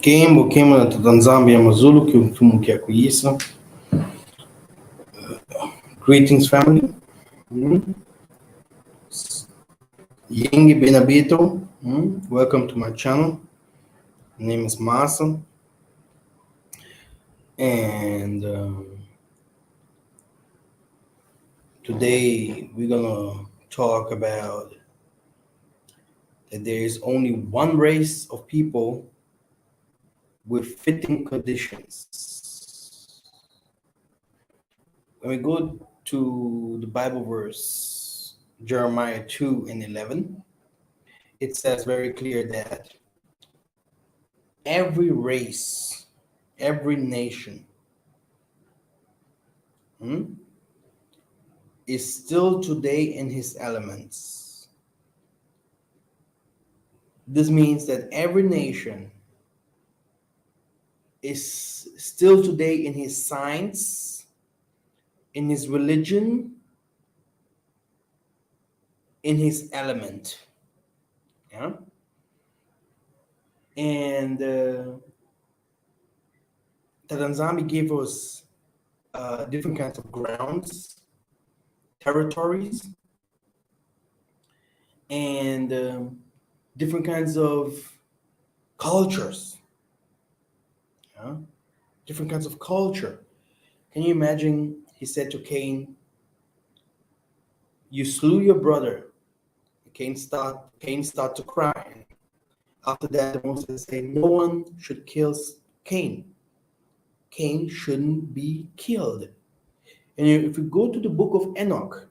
Queima na Tanzâmbia Amazulu, que o fumo que é conheça. Greetings, family. Yingi Benabito. Welcome to my channel. My name is Masa. And today we're gonna talk about that there is only one race of people with fitting conditions. When we go to the Bible verse, Jeremiah 2:11, it says very clear that every race, every nation is still today in his elements. This means that every nation is still today in his science, in his religion, in his element. Yeah. And Tadanzami gave us different kinds of grounds, territories, and different kinds of cultures. Yeah? Different kinds of culture. Can you imagine? He said to Cain, "You slew your brother." Cain start to cry. After that, Moses said, "No one should kill Cain. Cain shouldn't be killed." And if you go to the book of Enoch,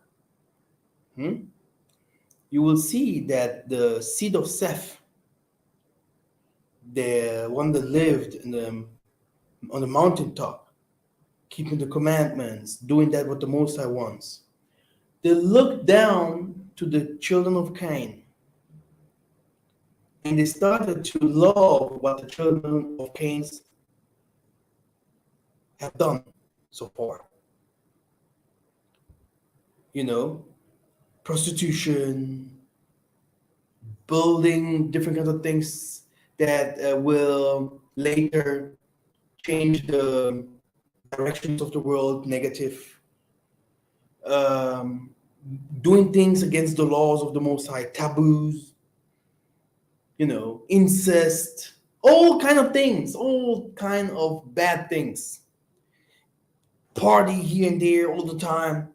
you will see that the seed of Seth, the one that lived on the mountaintop, keeping the commandments, doing that what the Most High wants, they looked down to the children of Cain, and they started to love what the children of Cain have done so far. Prostitution, building different kinds of things that will later change the directions of the world negative, doing things against the laws of the Most High, taboos, incest, all kind of things, all kind of bad things, party here and there all the time.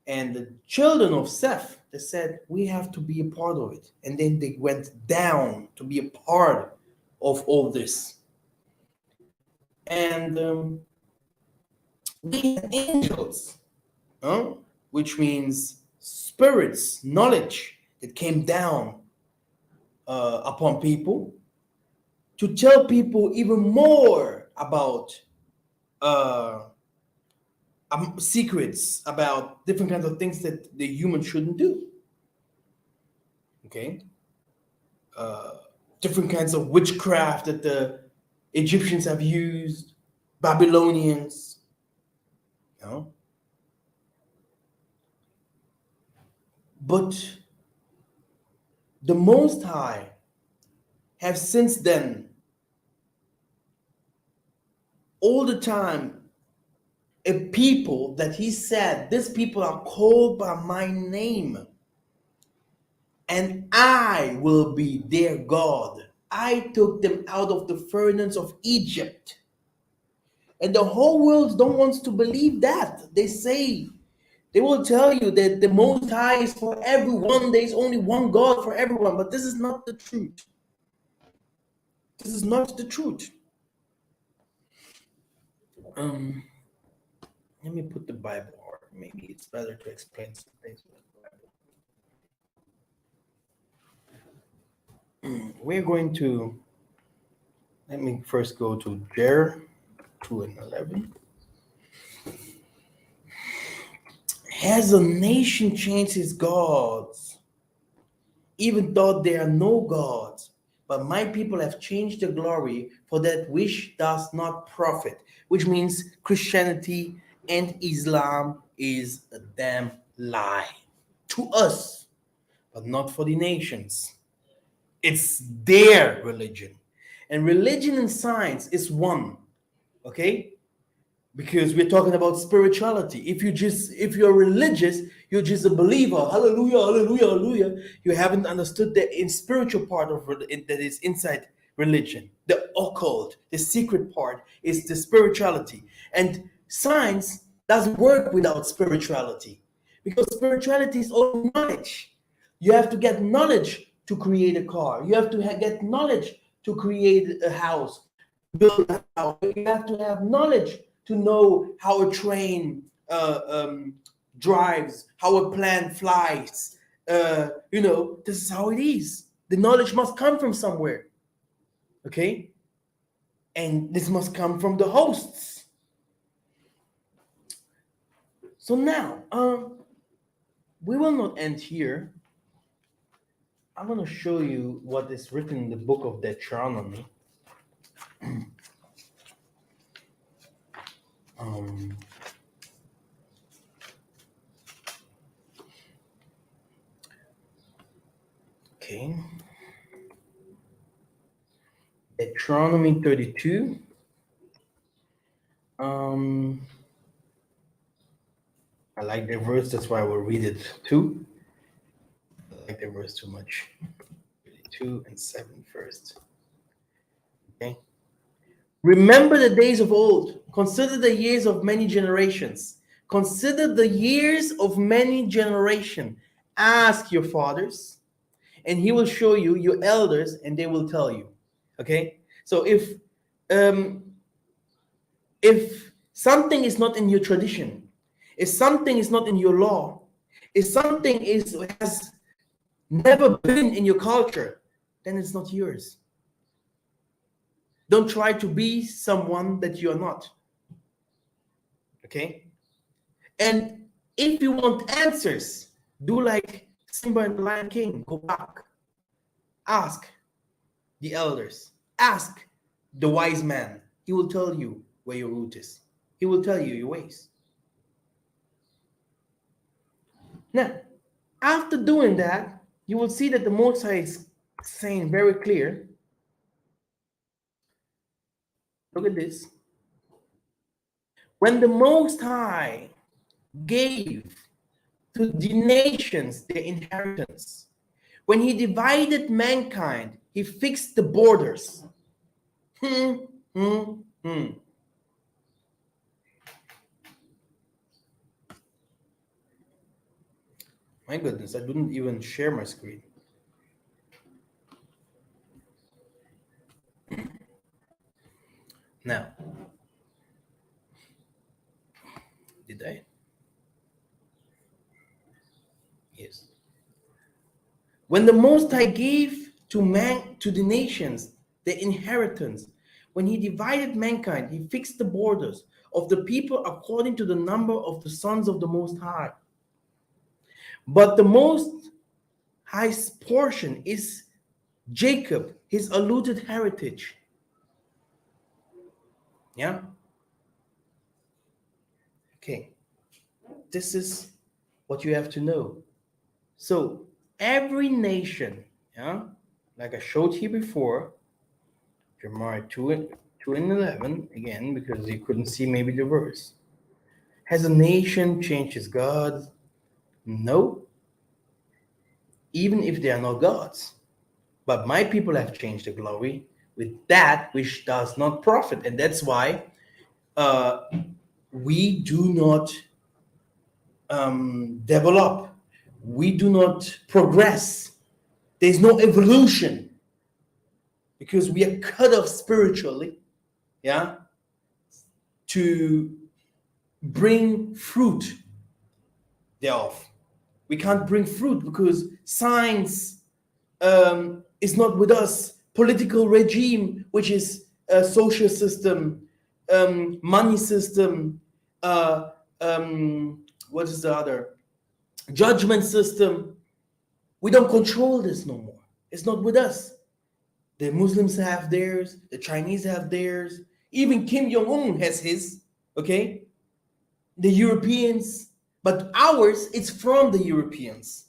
And the children of Seth, they said, we have to be a part of it. And then they went down to be a part of all this. And they had angels, which means spirits, knowledge that came down upon people to tell people even more about secrets about different kinds of things that the human shouldn't do. Okay, different kinds of witchcraft that the Egyptians have used, Babylonians, But the Most High have since then, all the time, a people that he said, these people are called by my name, and I will be their God. I took them out of the furnace of Egypt. And the whole world don't want to believe that. They will tell you that the Most High is for everyone. There is only one God for everyone. But this is not the truth. This is not the truth. Let me put the Bible, or maybe it's better to explain some things with the Bible. We're going to, let me first go to Jer 2:11. Has a nation changed its gods, even though there are no gods? But my people have changed the glory for that which does not profit, which means Christianity and Islam is a damn lie to us, but not for the nations. It's their religion. And religion and science is one, okay? Because we're talking about spirituality. If you're religious, you're just a believer. Hallelujah, hallelujah, hallelujah. You haven't understood the in spiritual part of that is inside religion. The occult, the secret part is the spirituality. And science doesn't work without spirituality, because spirituality is all knowledge. You have to get knowledge to create a car. You have to get knowledge to create a house, to build a house. You have to have knowledge to know how a train drives, how a plane flies. This is how it is. The knowledge must come from somewhere, okay? And this must come from the hosts. So now, we will not end here. I'm going to show you what is written in the book of Deuteronomy. Okay. Deuteronomy 32. I like the verse, that's why I will read it too. I like the verse too much. 32 and 7 first. Okay. Remember the days of old. Consider the years of many generations. Consider the years of many generations. Ask your fathers, and he will show you your elders, and they will tell you. Okay. So if something is not in your tradition, if something is not in your law, if something has never been in your culture, then it's not yours. Don't try to be someone that you're not. Okay? And if you want answers, do like Simba and the Lion King. Go back. Ask the elders. Ask the wise man. He will tell you where your root is. He will tell you your ways. Now, after doing that, you will see that the Most High is saying very clear. Look at this. When the Most High gave to the nations their inheritance, when he divided mankind, he fixed the borders. My goodness, I didn't even share my screen. Now, did I? Yes. When the Most High gave to the nations the inheritance, when he divided mankind, he fixed the borders of the people according to the number of the sons of the Most High. But the Most High's portion is Jacob, his allotted heritage. Yeah? Okay. This is what you have to know. So every nation, yeah, like I showed you before, Jeremiah 2 and 11, again, because you couldn't see maybe the verse. Has a nation changed its God? No. Even if they are not gods. But my people have changed the glory with that which does not profit. And that's why we do not develop. We do not progress. There's no evolution because we are cut off spiritually, yeah, to bring fruit thereof. We can't bring fruit because science is not with us. Political regime, which is a social system, money system, what is the other? Judgment system. We don't control this no more. It's not with us. The Muslims have theirs, the Chinese have theirs, even Kim Jong-un has his, okay? The Europeans, but ours is from the Europeans.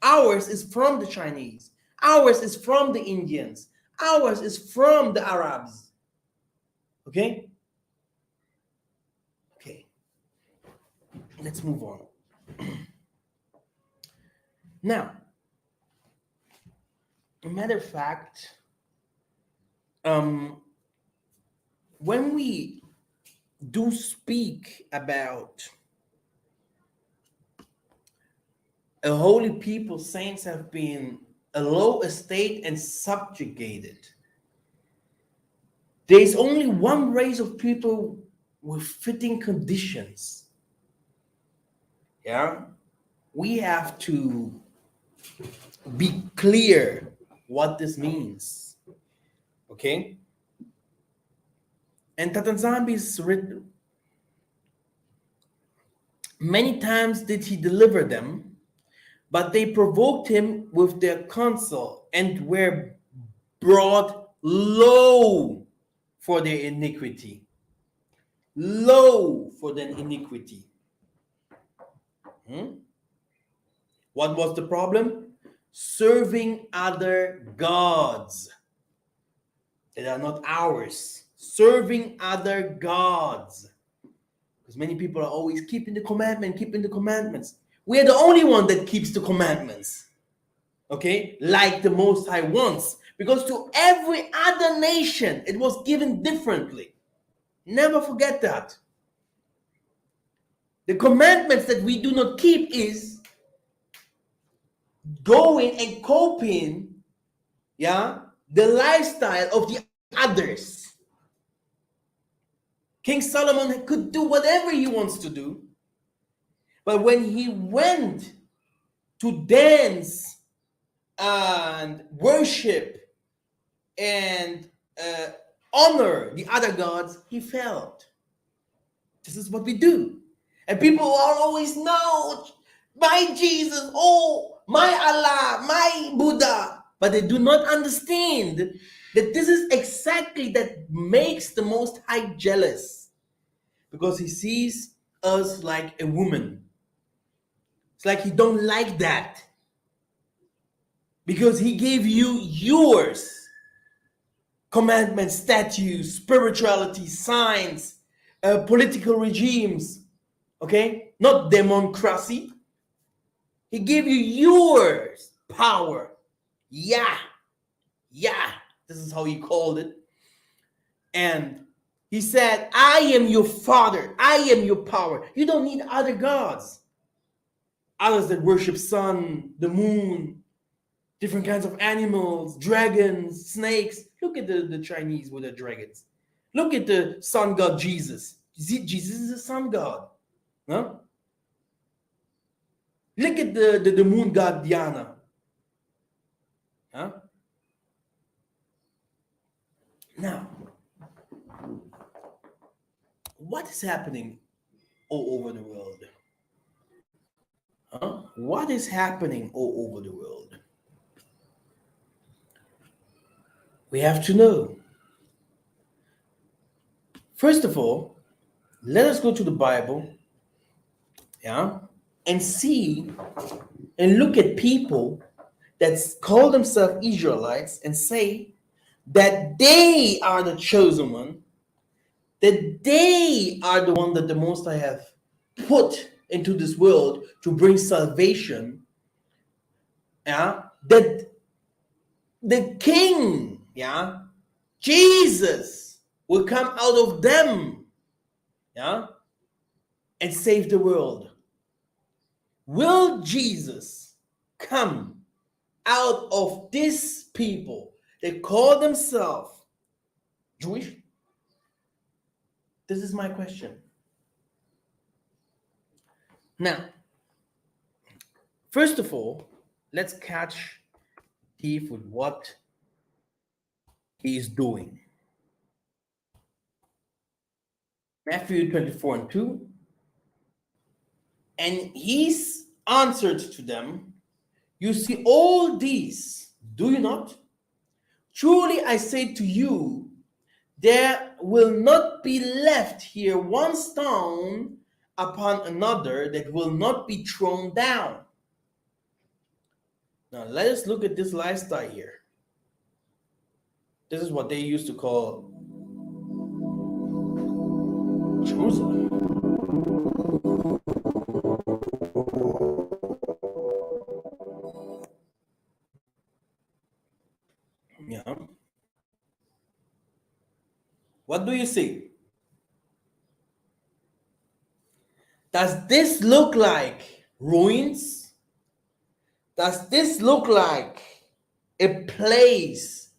Ours is from the Chinese. Ours is from the Indians. Ours is from the Arabs. Okay? Okay. Let's move on. Now, a matter of fact, um, when we do speak about a holy people, saints have been a low estate and subjugated. There is only one race of people with fitting conditions. Yeah, we have to be clear what this means. Okay, and Tatanzambi's written, many times did he deliver them, but they provoked him with their counsel and were brought low for their iniquity. Low for their iniquity. Hmm? What was the problem? Serving other gods that are not ours. Serving other gods. Because many people are always keeping the commandments. We are the only one that keeps the commandments. Okay? Like the Most High wants. Because to every other nation, it was given differently. Never forget that. The commandments that we do not keep is going and copying, yeah, the lifestyle of the others. King Solomon could do whatever he wants to do, but when he went to dance and worship and honor the other gods, he failed. This is what we do. And people are always, no, my Jesus, oh, my Allah, my Buddha. But they do not understand that this is exactly that makes the Most High jealous. Because he sees us like a woman. It's like he don't like that. Because he gave you yours. Commandments, statutes, spirituality, science, political regimes. Okay? Not democracy. He gave you yours power. Yeah. Yeah. This is how he called it. And he said, I am your father. I am your power. You don't need other gods. Others that worship sun, the moon, different kinds of animals, dragons, snakes. Look at the Chinese with the dragons. Look at the sun god Jesus. Jesus is a sun god. Huh? Look at the moon god Diana. Huh? Now, what is happening all over the world? Huh? What is happening all over the world? We have to know. First of all, let us go to the Bible, yeah, and see and look at people that call themselves Israelites and say that they are the chosen one, that they are the one that the Most High have put into this world to bring salvation, yeah, that the King, yeah, Jesus will come out of them, yeah, and save the world. Will Jesus come out of these people that call themselves Jewish? This is my question. Now, first of all, let's catch thief with what he is doing. Matthew 24:2. And he's answered to them, you see all these, do you not? Truly I say to you, there will not be left here one stone upon another that will not be thrown down. Now let us look at this lifestyle here. This is what they used to call Jerusalem. Yeah. What do you see? Does this look like ruins? Does this look like a place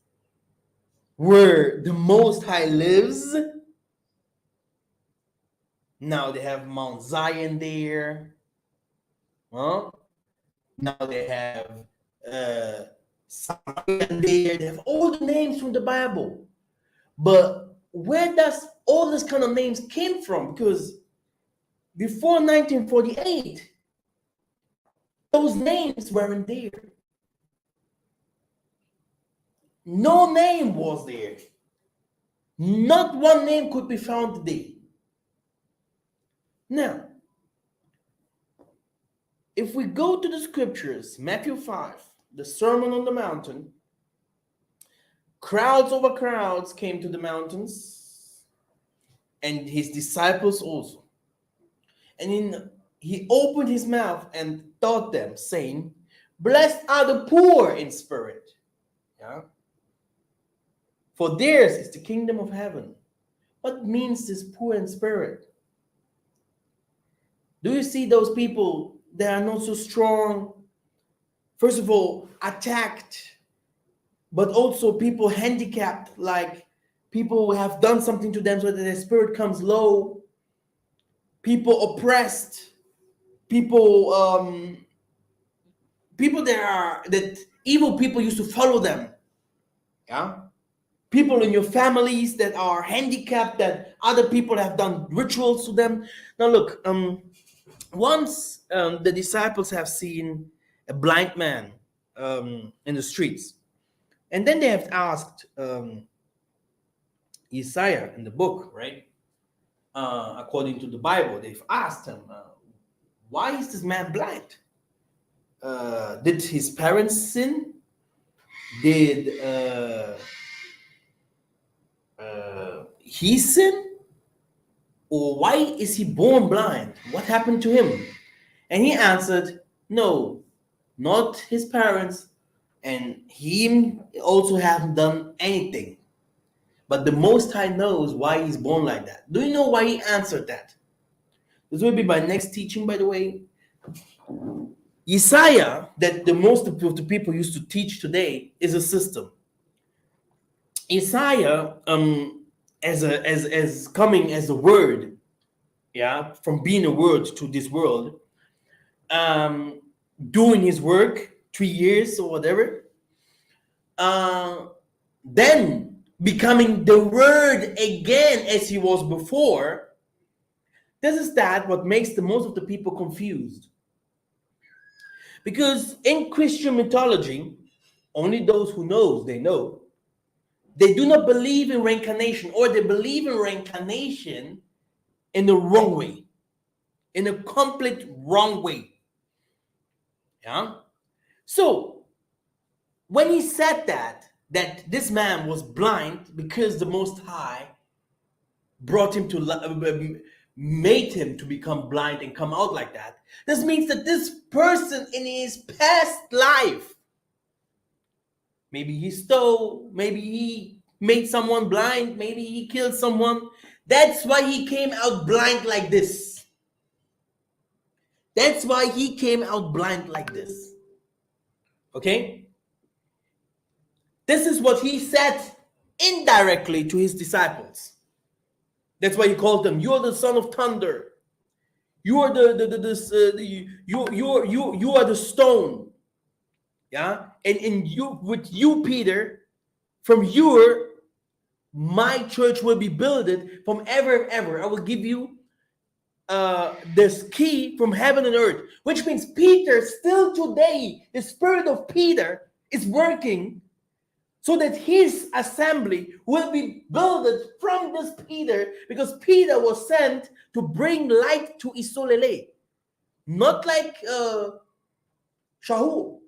where the Most High lives? Now they have Mount Zion there. Huh? Now they have Zion there. They have all the names from the Bible. But where does all this kind of names came from? Because before 1948, those names weren't there. No name was there. Not one name could be found today. Now, if we go to the scriptures, Matthew 5, the Sermon on the Mountain, crowds over crowds came to the mountains, and his disciples also. And he opened his mouth and taught them, saying, "Blessed are the poor in spirit, yeah, for theirs is the kingdom of heaven." What means this poor in spirit? Do you see those people that are not so strong? First of all, attacked, but also people handicapped, like people who have done something to them so that their spirit comes low, people oppressed, people people that evil people used to follow them. Yeah. People in your families that are handicapped, that other people have done rituals to them. Now look, once the disciples have seen a blind man in the streets, and then they have asked Isaiah in the book, right? According to the Bible, they've asked him, why is this man blind? Did his parents sin? Did he sin? Or why is he born blind? What happened to him? And he answered, no, not his parents, and he also haven't done anything. But the Most High knows why he's born like that. Do you know why he answered that? This will be my next teaching, by the way. Isaiah, that the most of the people used to teach today, is a system. Isaiah, as coming as a word, yeah, from being a word to this world, doing his work 3 years or whatever, then becoming the word again as he was before. This is what makes the most of the people confused. Because in Christian mythology, only those who knows, they know, they do not believe in reincarnation, or they believe in reincarnation in the wrong way, in a complete wrong way. Yeah. So when he said that this man was blind because the Most High brought him to made him to become blind and come out like that, this means that this person in his past life, maybe he stole, maybe he made someone blind, maybe he killed someone. That's why he came out blind like this. That's why he came out blind like this. Okay? This is what he said indirectly to his disciples. That's why he called them, "You are the son of thunder. You are you are the stone." Yeah, and you, with you, Peter, from you, my church will be builded from ever and ever. I will give you this key from heaven and earth, which means Peter, still today, the spirit of Peter is working so that his assembly will be built from this Peter, because Peter was sent to bring light to Isolele, not like Shaul.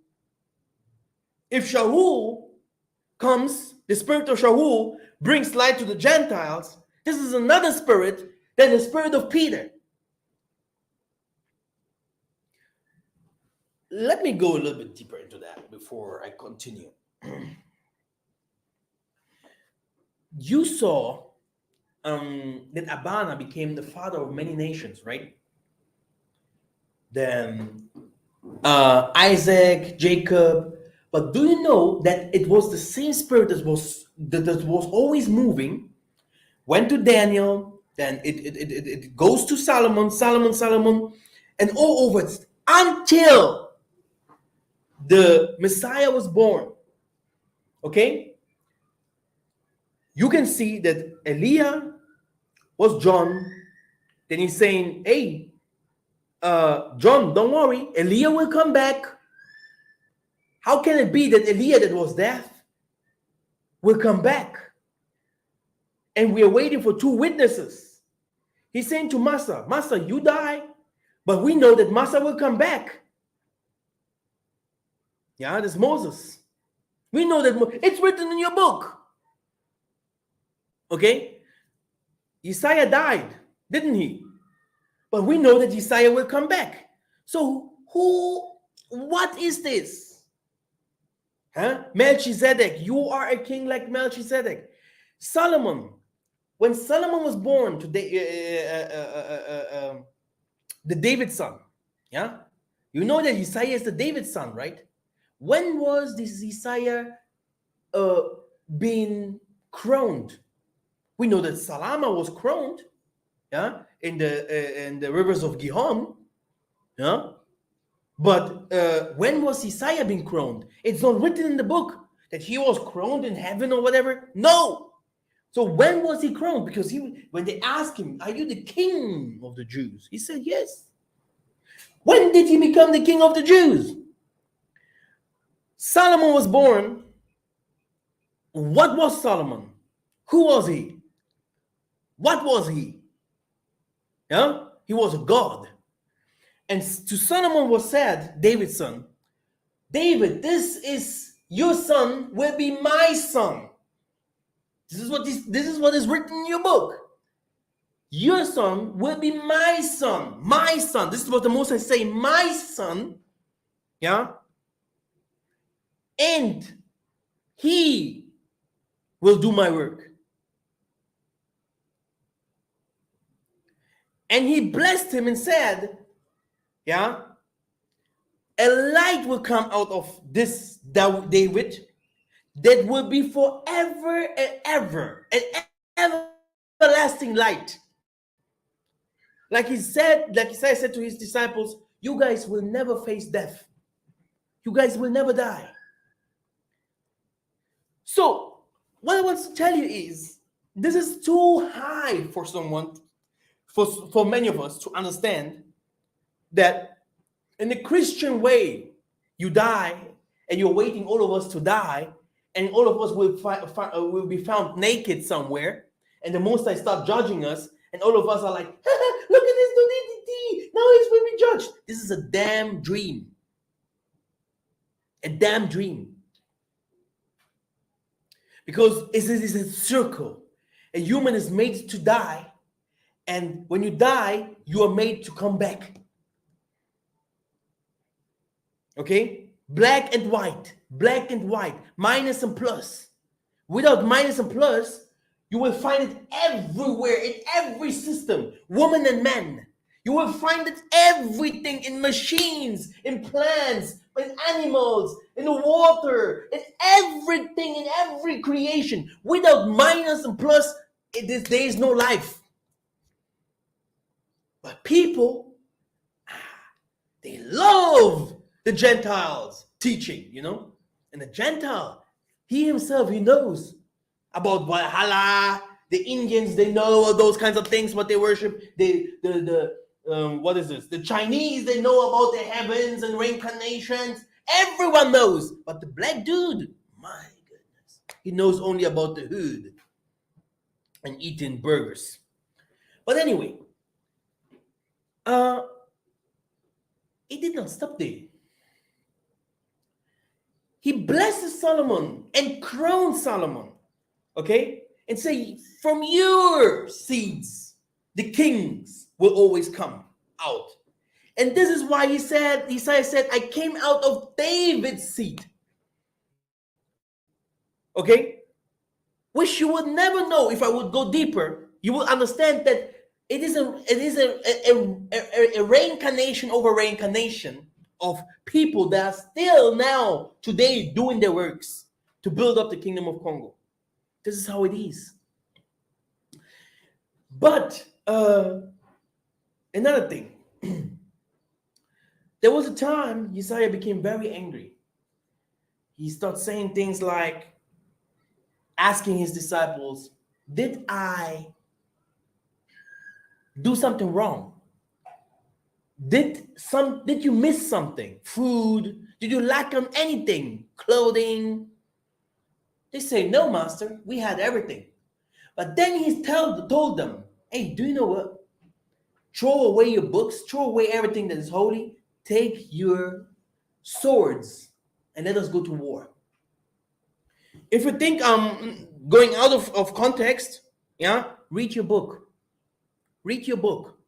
If Shaul comes The spirit of Shaul brings light to the Gentiles. This is another spirit than the spirit of Peter. Let me go a little bit deeper into that before I continue. You saw that Abana became the father of many nations, right? Then Isaac, Jacob. But do you know that it was the same spirit that was always moving? Went to Daniel, then it goes to Solomon, and all over it until the Messiah was born. Okay? You can see that Elijah was John. Then he's saying, hey, John, don't worry, Elijah will come back. How can it be that Elijah that was deaf will come back? And we are waiting for two witnesses. He's saying to Massa, Massa, you die, but we know that Massa will come back. Yeah, there's Moses. We know that it's written in your book. Okay? Isaiah died, didn't he? But we know that Isaiah will come back. So what is this? Huh? Melchizedek, you are a king like Melchizedek. Solomon, when Solomon was born, the David's son, yeah? You know that Isaiah is the David's son, right? When was this Isaiah being crowned? We know that Salama was crowned, yeah, in the rivers of Gihon, yeah. But when was Isaiah being crowned? It's not written in the book that he was crowned in heaven or whatever. No. So when was he crowned? Because when they asked him, "Are you the king of the Jews?" He said, "Yes." When did he become the king of the Jews? Solomon was born. What was Solomon? Who was he? What was he? Yeah, he was a god. And to Solomon was said, David's son, David, this is your son will be my son. This is what is written in your book. Your son will be my son. My son. This is what the Most High say, my son. Yeah. And he will do my work. And he blessed him and said, yeah, a light will come out of this David that will be forever and ever, an everlasting light. Like Isaiah said to his disciples, you guys will never face death. You guys will never die. So, what I want to tell you is, this is too high for someone, for many of us to understand that in the Christian way, you die and you're waiting all of us to die, and all of us will be found naked somewhere, and the Most High start judging us, and all of us are like, look at this nudity, now he's will be judged. This is a damn dream. A damn dream. Because it is a circle. A human is made to die, and when you die, you are made to come back. Okay? Black and white, minus and plus. Without minus and plus, you will find it everywhere, in every system, woman and man. You will find it everything, in machines, in plants, in animals, in the water, in everything, in every creation. Without minus and plus, there is no life. But people, they love the Gentiles teaching, you know. And the Gentile, he himself, he knows about Valhalla. The Indians, they know all those kinds of things, what they worship. What is this? The Chinese, they know about the heavens and reincarnations. Everyone knows. But the black dude, my goodness, he knows only about the hood and eating burgers. But anyway, it did not stop there. He blesses Solomon and crowned Solomon. Okay? And say, from your seeds, the kings will always come out. And this is why Isaiah said, I came out of David's seed. Okay? Which you would never know if I would go deeper. You will understand that it is a reincarnation over reincarnation of people that are still now today doing their works to build up the kingdom of Congo. This is how it is. But another thing, there was a time Isaiah became very angry. He started saying things like asking his disciples, did I do something wrong? Did you miss something? Food? Did you lack on anything? Clothing? They say, no, master, we had everything. But then he told them, hey, do you know what? Throw away your books, throw away everything that is holy, take your swords, and let us go to war. If you think I'm going out of context, yeah, read your book. Read your book.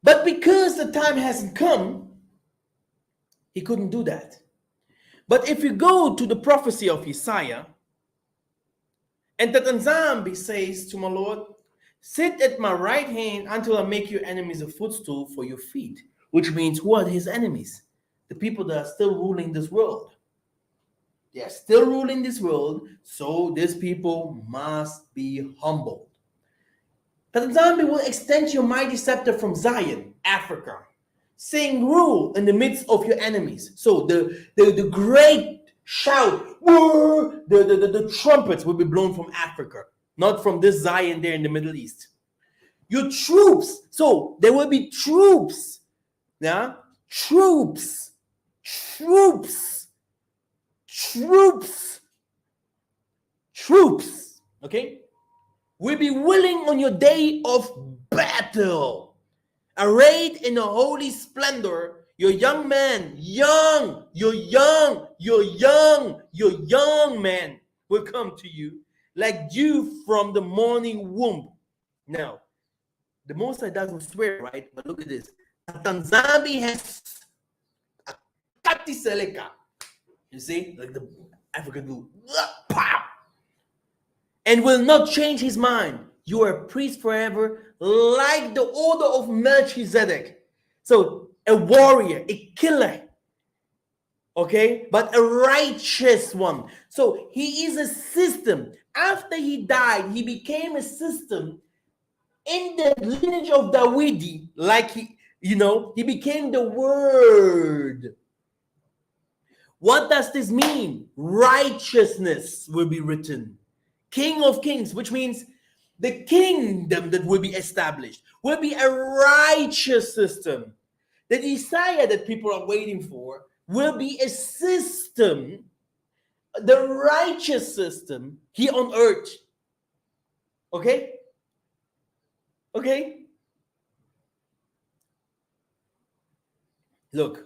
But because the time hasn't come, he couldn't do that. But if you go to the prophecy of Isaiah, and that Nzambi says to my Lord, sit at my right hand until I make your enemies a footstool for your feet. Which means, who are his enemies? The people that are still ruling this world. They are still ruling this world, so these people must be humbled. That Nzambi will extend your mighty scepter from Zion, Africa, saying, rule in the midst of your enemies. So the great shout, the trumpets will be blown from Africa, not from this Zion there in the Middle East. Your troops, so there will be troops, yeah, troops, okay, will be willing on your day of battle, arrayed in a holy splendor. Your young man, your young man will come to you like dew from the morning womb. Now, the Most High doesn't swear, right? But look at this. Tanzambi has a kati seleka. You see, like the African do, and will not change his mind. You are a priest forever, like the order of Melchizedek. So a warrior, a killer, okay, but a righteous one. So he is a system. After he died, he became a system in the lineage of Dawidi, like he became the word. What does this mean? Righteousness will be written. King of kings, which means the kingdom that will be established will be a righteous system. The Messiah that people are waiting for will be a system, the righteous system here on earth. Okay? Okay? Look.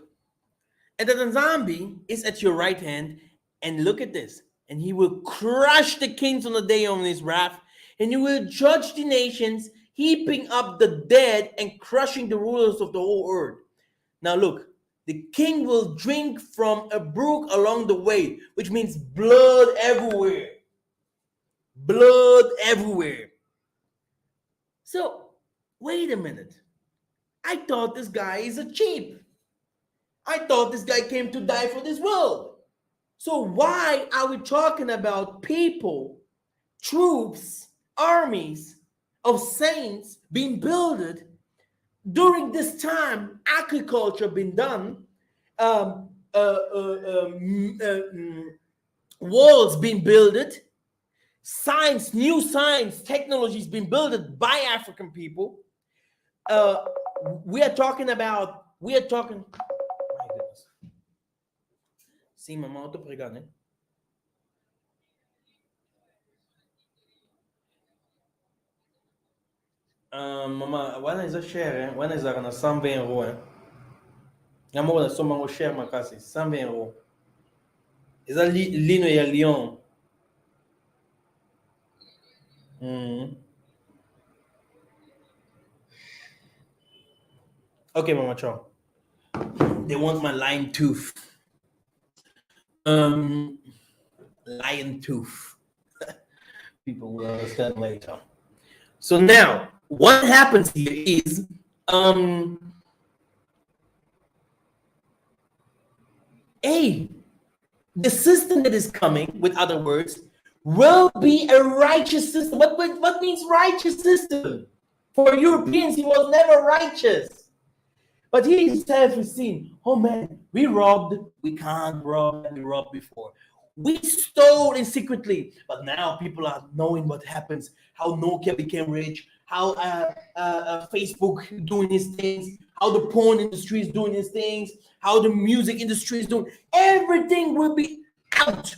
And the Nzambi is at your right hand, and look at this. And he will crush the kings on the day of his wrath, and he will judge the nations, heaping up the dead and crushing the rulers of the whole earth. Now look, the king will drink from a brook along the way, which means blood everywhere. Blood everywhere. So, wait a minute. I thought this guy is a cheap. I thought this guy came to die for this world. So why are we talking about people, troops, armies of saints being built during this time? Agriculture being done, walls being built, science, new science, technologies being built by African people. We are talking. My goodness. Sim, mamãe, eu tô pregando, né? Mama, when is a share? When is a 120 euros? Amor, só uma share, uma casa, 120 euros. Is a Lino e a Lyon. Mm. Okay, Mama Cho. They want my lion tooth. Um, lion tooth. People will understand later. So now, what happens here is, a the system that is coming, with other words, will be a righteous system. What means righteous system? For Europeans, he was never righteous. But he himself is seen, oh man, we robbed, we can't rob like we robbed before. We stole in secretly, but now people are knowing what happens, how Nokia became rich, how Facebook doing his things, how the porn industry is doing his things, how the music industry is doing. Everything will be out.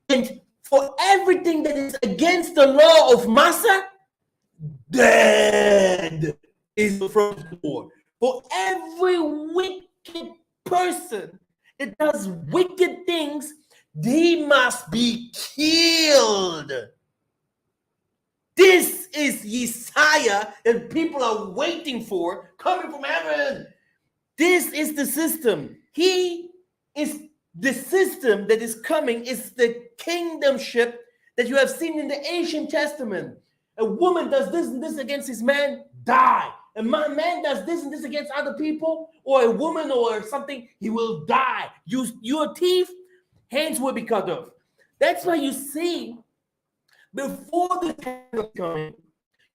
And for everything that is against the law of Massa, dead is the front door. For every wicked person that does wicked things, they must be killed. This is Yesaya that people are waiting for, coming from heaven. This is the system. He is the system that is coming, is the kingdomship that you have seen in the ancient testament. A woman does this and this against his man, die. A man does this and this against other people, or a woman or something, he will die. Your teeth, hands will be cut off. That's why you see, before the time is coming,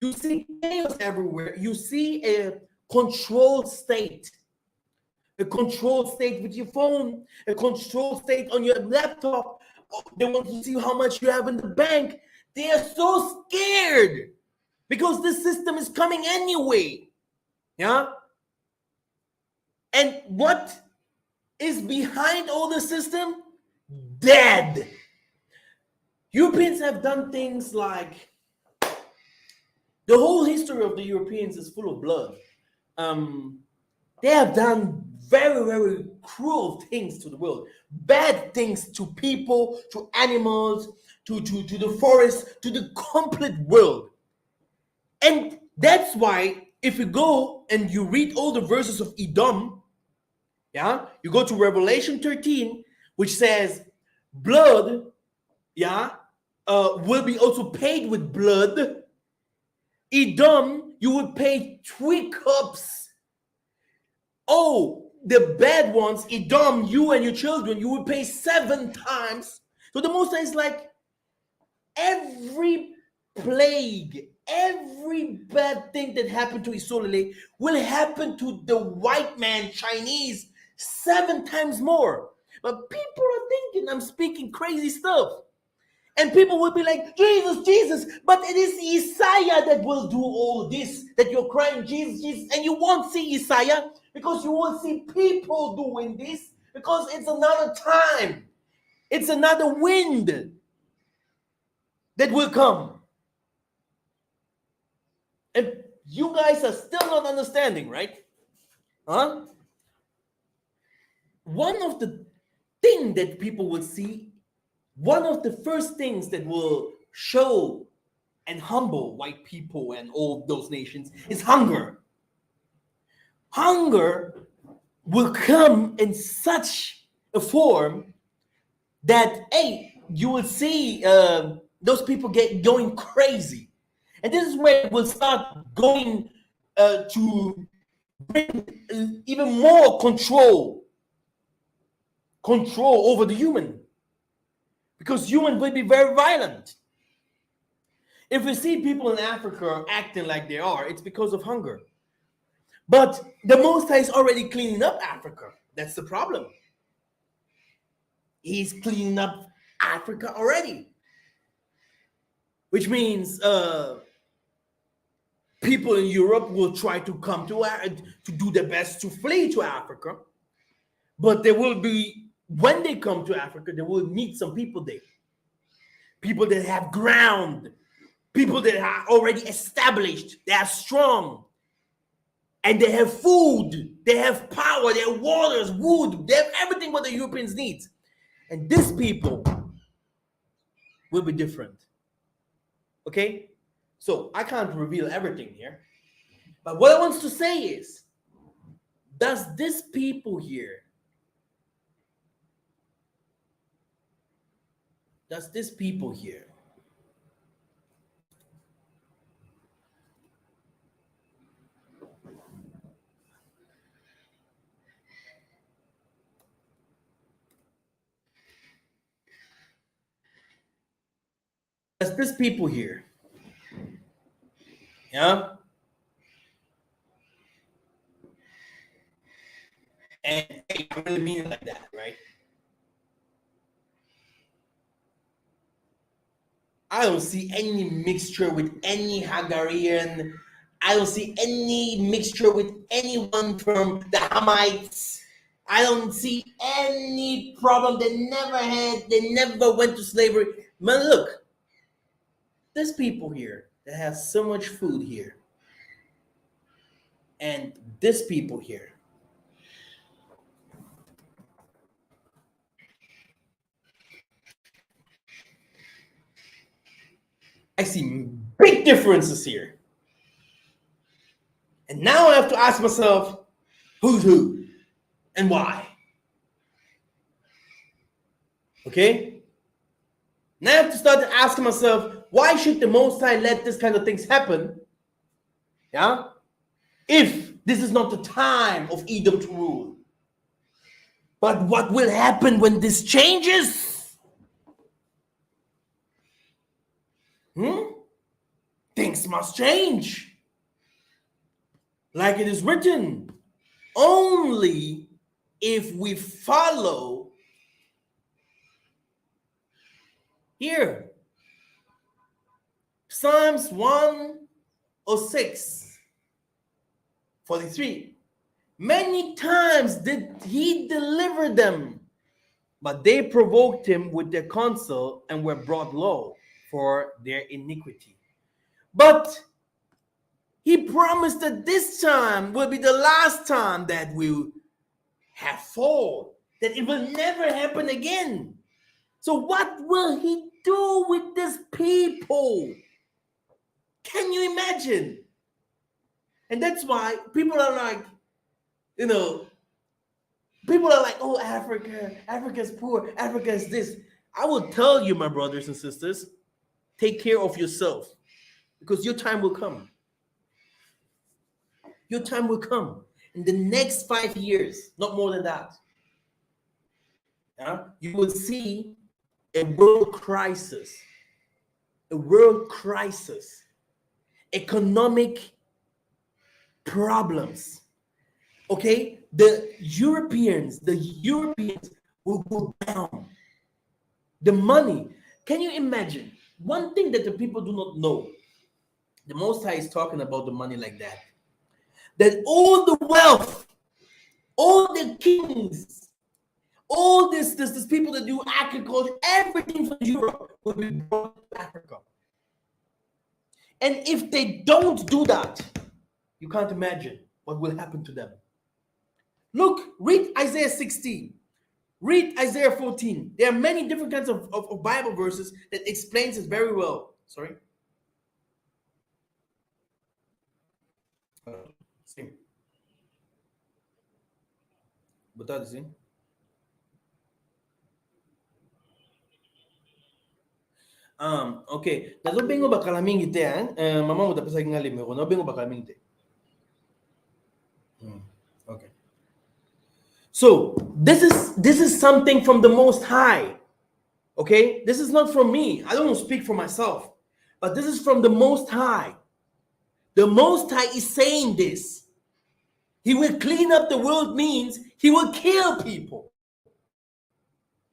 you see chaos everywhere. You see a controlled state. A control state with your phone, a control state on your laptop. They want to see how much you have in the bank. They are so scared because this system is coming anyway. Yeah? And what is behind all the system? Dead. Europeans have done things like, the whole history of the Europeans is full of blood. They have done very, very cruel things to the world, bad things to people, to animals, to the forest, to the complete world. And that's why if you go and you read all the verses of Edom, yeah, you go to Revelation 13, which says blood, yeah, will be also paid with blood. Edom, you will pay 3 cups. Oh, the bad ones, Edom, you and your children, you will pay 7 times. So the Most High is like, every plague, every bad thing that happened to Israel will happen to the white man, Chinese, 7 times more. But people are thinking I'm speaking crazy stuff. And people will be like, Jesus, Jesus, but it is Isaiah that will do all this, that you're crying, Jesus, Jesus, and you won't see Isaiah because you will see people doing this because it's another time. It's another wind that will come. And you guys are still not understanding, right? Huh? One of the things that people will see, one of the first things that will show and humble white people and all those nations is hunger. Hunger will come in such a form that, hey, you will see those people going crazy. And this is where we'll start going to bring even more control over the human. Because human will be very violent. If we see people in Africa acting like they are, it's because of hunger. But the Most High is already cleaning up Africa. That's the problem. He's cleaning up Africa already. Which means people in Europe will try to come to do their best to flee to Africa. But there will be, when they come to Africa, they will meet some people there. People that have ground. People that are already established. They are strong. And they have food. They have power. They have waters, wood. They have everything what the Europeans need. And these people will be different. Okay? So I can't reveal everything here. But what I want to say is, does this people here, does this people here does this people here, yeah, and hey, I really mean it like that, right? I don't see any mixture with any Hagarian. I don't see any mixture with anyone from the Hamites. I don't see any problem. They never went to slavery. Man, look, there's people here that have so much food here. And this people here, I see big differences here. And now I have to ask myself, who's who and why? Okay? Now I have to start asking myself, why should the Most High let this kind of things happen? Yeah? If this is not the time of Edom to rule. But what will happen when this changes? Things must change. Like it is written, only if we follow here. Psalms 106, 43. Many times did he deliver them, but they provoked him with their counsel and were brought low for their iniquity. But he promised that this time will be the last time that we have fall, that it will never happen again. So what will he do with these people? Can you imagine? And that's why people are like, people are like, oh, Africa's poor, Africa is this. I will tell you, my brothers and sisters, take care of yourself, because your time will come. Your time will come in the next 5 years, not more than that. Yeah? You will see a world crisis, economic problems. Okay, the Europeans will go down. The money. Can you imagine? One thing that the people do not know, the Most High is talking about the money like that. That all the wealth, all the kings, all this people that do agriculture, everything from Europe will be brought to Africa. And if they don't do that, you can't imagine what will happen to them. Look, read Isaiah 16. Read Isaiah 14. There are many different kinds of Bible verses that explains it very well. Sorry. Sim. Botar assim. Okay. Nalo bingo ba kalaming ite mama mo tapos nga limi ko. No bingo ba kalaming ite. Okay. So this is something from the Most High. Okay? This is not from me. I don't speak for myself. But this is from the Most High. The Most High is saying this. He will clean up the world means he will kill people.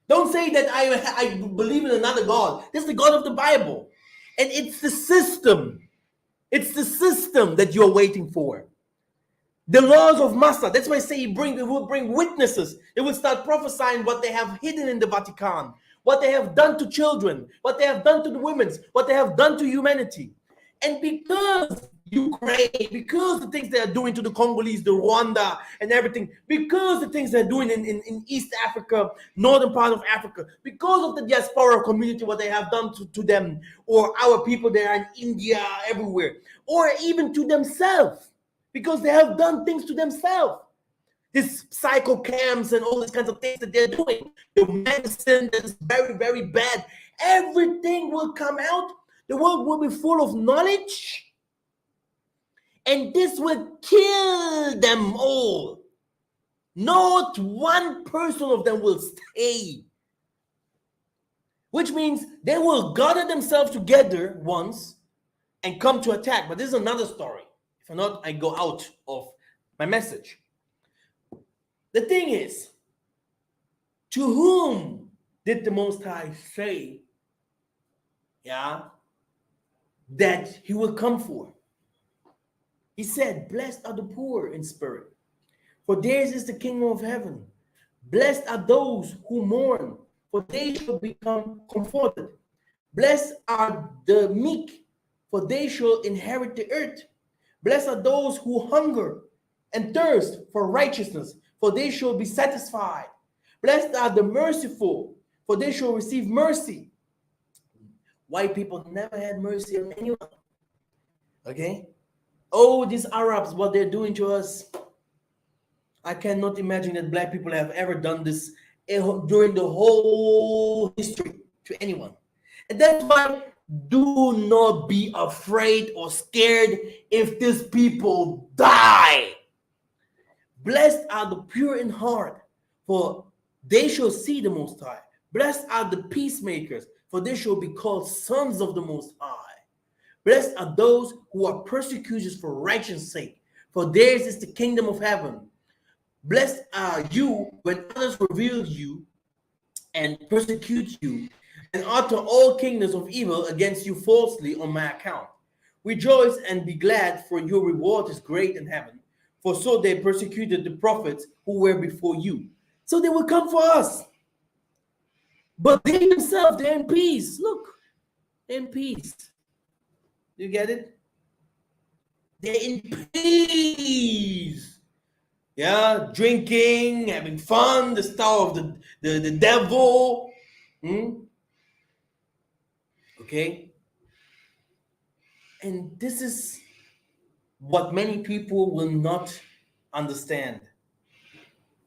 Don't say that I believe in another God. This is the God of the Bible. And it's the system. It's the system that you're waiting for. The laws of Massa. That's why I say it will bring witnesses. It will start prophesying what they have hidden in the Vatican, what they have done to children, what they have done to the women, what they have done to humanity. And because Ukraine, because the things they are doing to the Congolese, the Rwanda, and everything, because the things they're doing in East Africa, northern part of Africa, because of the diaspora community, what they have done to them, or our people there in India, everywhere, or even to themselves, because they have done things to themselves. These psycho camps and all these kinds of things that they're doing, the medicine that is very, very bad, everything will come out. The world will be full of knowledge. And this will kill them all. Not one person of them will stay. Which means they will gather themselves together once and come to attack. But this is another story. If not, I go out of my message. The thing is, to whom did the Most High say, that he will come for? He said, blessed are the poor in spirit, for theirs is the kingdom of heaven. Blessed are those who mourn, for they shall become comforted. Blessed are the meek, for they shall inherit the earth. Blessed are those who hunger and thirst for righteousness, for they shall be satisfied. Blessed are the merciful, for they shall receive mercy. White people never had mercy on anyone. Okay? Oh, these Arabs, what they're doing to us. I cannot imagine that black people have ever done this during the whole history to anyone. And that's why do not be afraid or scared if these people die. Blessed are the pure in heart, for they shall see the Most High. Blessed are the peacemakers, for they shall be called sons of the Most High. Blessed are those who are persecuted for righteousness' sake, for theirs is the kingdom of heaven. Blessed are you when others revile you and persecute you, and utter all kingdoms of evil against you falsely on my account. Rejoice and be glad, for your reward is great in heaven. For so they persecuted the prophets who were before you. So they will come for us. But they themselves, they're in peace. Look, they're in peace. You get it? They're in peace. Yeah, drinking, having fun, the star of the devil. Okay? And this is what many people will not understand.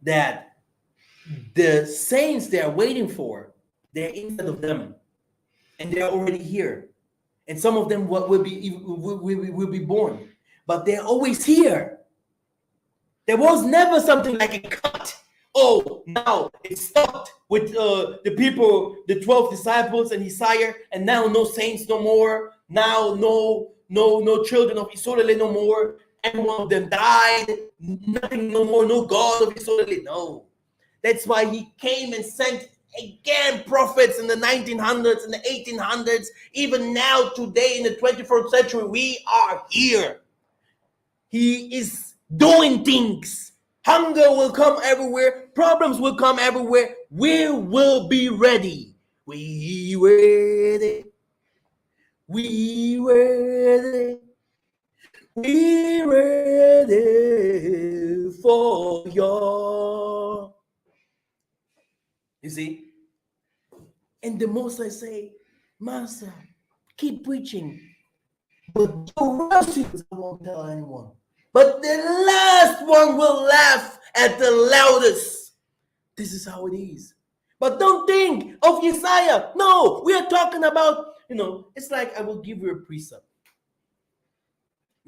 That the saints they are waiting for, they're inside of them. And they're already here. And some of them will be born. But they're always here. There was never something like a cut. Oh, now it stopped with the people, the 12 disciples and Isaiah, and now no saints no more. Now no children of Israel no more. And one of them died. Nothing no more. No God of Israel. No. That's why he came and sent again prophets in the 1900s and the 1800s. Even now, today in the 21st century, we are here. He is doing things. Hunger will come everywhere. Problems will come everywhere. We will be ready. We ready. We ready. We ready for your. You see? And the most I say, Master, keep preaching. But your Russians, I won't tell anyone. But the last one will laugh at the loudest. This is how it is. But don't think of Isaiah. No, we are talking about, it's like I will give you a precept.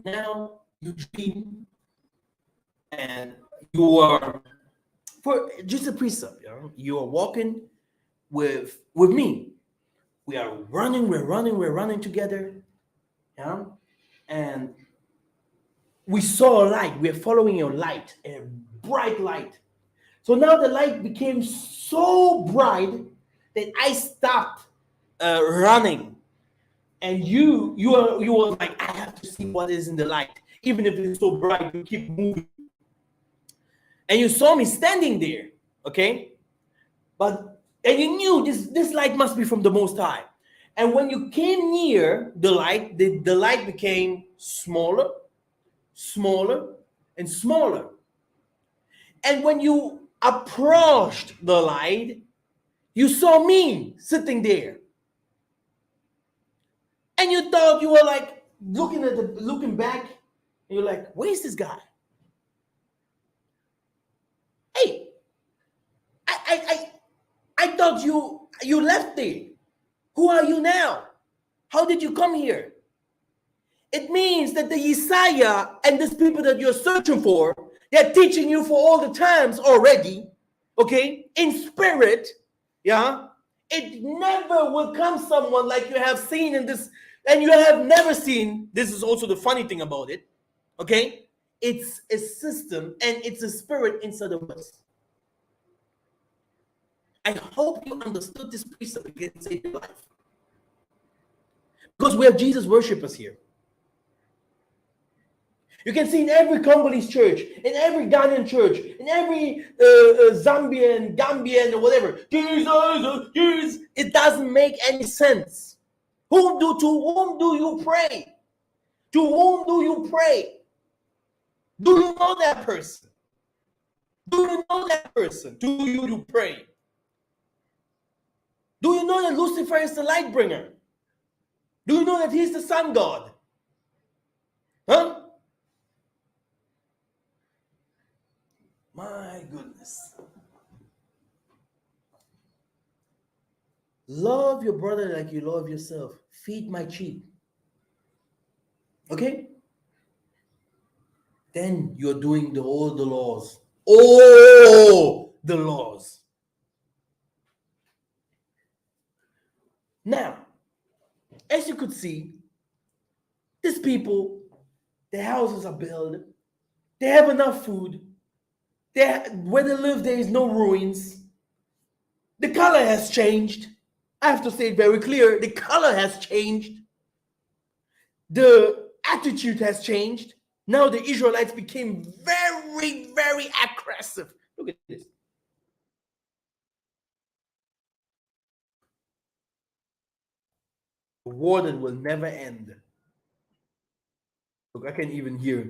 Now you dream and you are, for just a precept, you are walking with me. We are running, we're running together. Yeah. And we saw a light. We're following your light, a bright light. So now the light became so bright that I stopped running. And you were like, I have to see what is in the light. Even if it's so bright, you keep moving. And you saw me standing there, okay? And you knew this light must be from the Most High. And when you came near the light, the light became smaller, smaller, and smaller. And when you approached the light, you saw me sitting there. And you thought you were like looking back, and you're like, where's this guy? Hey, I thought you left there. Who are you now? How did you come here? It means that the Yesaya and these people that you're searching for, they're teaching you for all the times already, okay, in spirit, yeah. It never will come someone like you have seen in this, and you have never seen. This is also the funny thing about it, okay? It's a system and it's a spirit inside of us. I hope you understood this precept again, save your life. Because we have Jesus worshippers here. You can see in every Congolese church, in every Ghanaian church, in every Zambian, Gambian, or whatever. Jesus, Jesus. It doesn't make any sense. To whom do you pray? To whom do you pray? Do you know that person? Do you know that person? Do you pray? Do you know that Lucifer is the light bringer? Do you know that he's the sun god? Huh? My goodness. Love your brother like you love yourself. Feed my sheep. Okay? Then you're doing all the laws. All the laws. Now, as you could see, these people, their houses are built. They have enough food. Where they live, there is no ruins. The color has changed. I have to say it very clear. The color has changed. The attitude has changed. Now the Israelites became very, very aggressive. Look at this. A war that will never end. Look, I can even hear.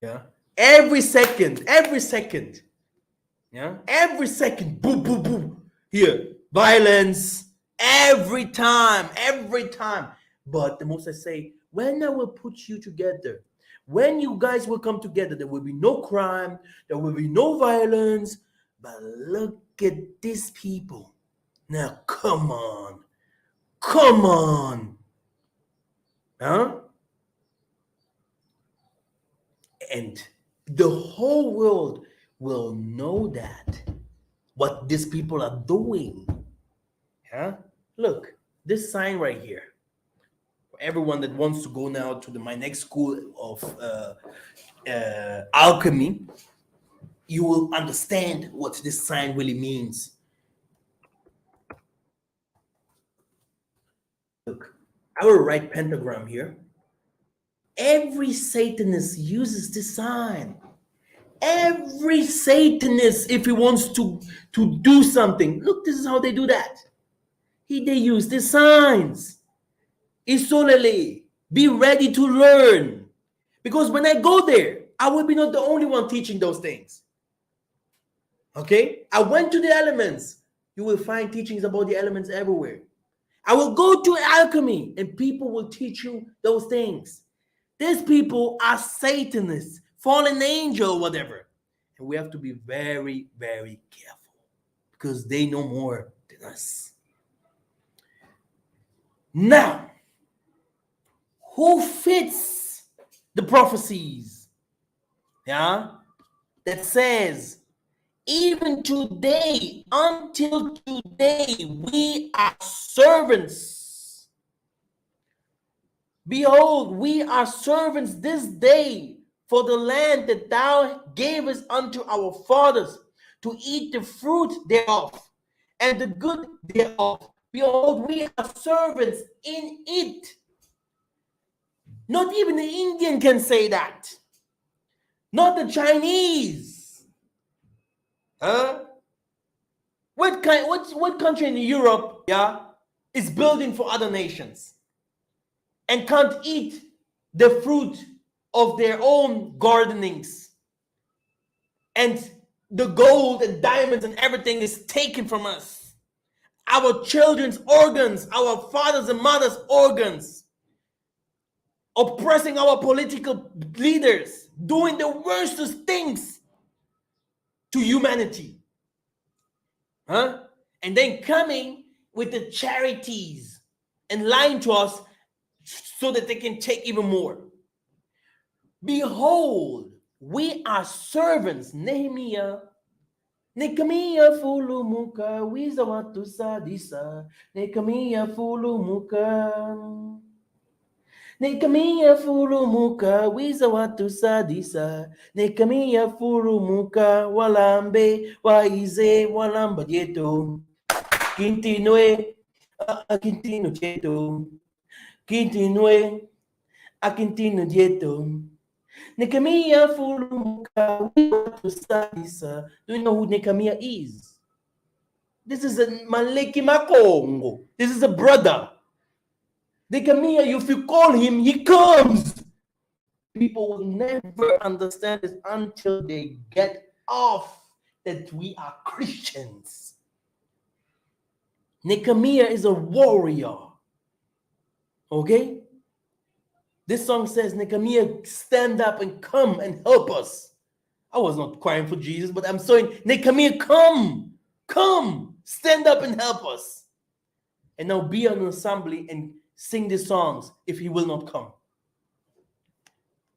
Yeah. Every second. Yeah. Every second. Boom, boom, boom. Here. Violence. Every time. But the Most I say, when I will put you together, when you guys will come together, there will be no crime, there will be no violence. But look at these people. Now, come on. Huh? And the whole world will know that what these people are doing. Huh? Look, this sign right here. For everyone that wants to go now to my next school of alchemy, you will understand what this sign really means. Look, I will write pentagram here. Every Satanist uses this sign. Every Satanist, if he wants to do something, look, this is how they do that. They use the signs. Isolele, be ready to learn. Because when I go there, I will be not the only one teaching those things. Okay? I went to the elements. You will find teachings about the elements everywhere. I will go to alchemy and people will teach you those things. These people are Satanists, fallen angel, whatever. And we have to be very, very careful because they know more than us. Now, who fits the prophecies? Yeah? That says, even today, until today, we are servants. Behold, we are servants this day for the land that thou gavest unto our fathers to eat the fruit thereof and the good thereof. Behold, we are servants in it. Not even the Indian can say that. Not the Chinese. Huh? What country in Europe, yeah, is building for other nations and can't eat the fruit of their own gardenings, and the gold and diamonds and everything is taken from us. Our children's organs, our fathers and mothers' organs, oppressing our political leaders, doing the worstest things to humanity. Huh? And then coming with the charities and lying to us so that they can take even more. Behold, we are servants. Nehemiah. Nekamiya fulu muka, wiza watu sadisa. Nekamiya fulu muka. Nekamiya fulu muka, wiza watu sadisa. Nekamiya fulu muka, walambe, waize, walamba dieto. Continue, continue dieto. Continue, continue dieto. Nekamiya fulumuka. Do you know who Nekamiya is? This is a Maleki Makongo. This is a brother. Nekamiya, if you call him, he comes. People will never understand this until they get off that we are Christians. Nekamiya is a warrior. Okay? This song says, Nekamiya, stand up and come and help us. I was not crying for Jesus, but I'm saying, Nekamiya, come, stand up and help us. And now be an assembly and sing these songs if he will not come.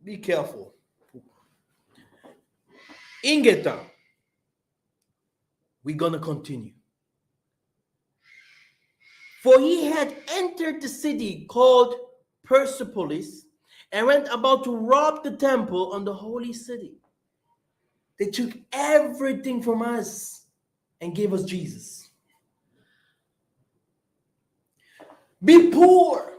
Be careful. Ingeta, we're going to continue. For he had entered the city called Persepolis and went about to rob the temple on the holy city. They took everything from us and gave us Jesus. Be poor.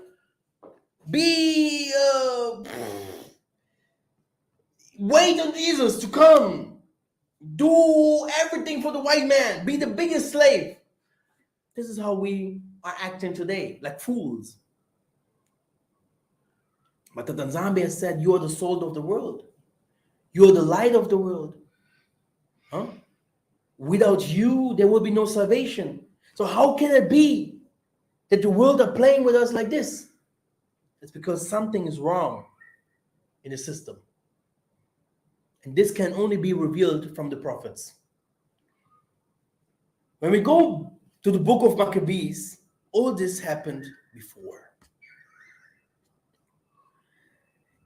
Wait on Jesus to come. Do everything for the white man. Be the biggest slave. This is how we are acting today, like fools. But the Tanzania said, you are the salt of the world. You are the light of the world. Huh? Without you, there will be no salvation. So how can it be that the world are playing with us like this? It's because something is wrong in the system. And this can only be revealed from the prophets. When we go to the book of Maccabees, all this happened before.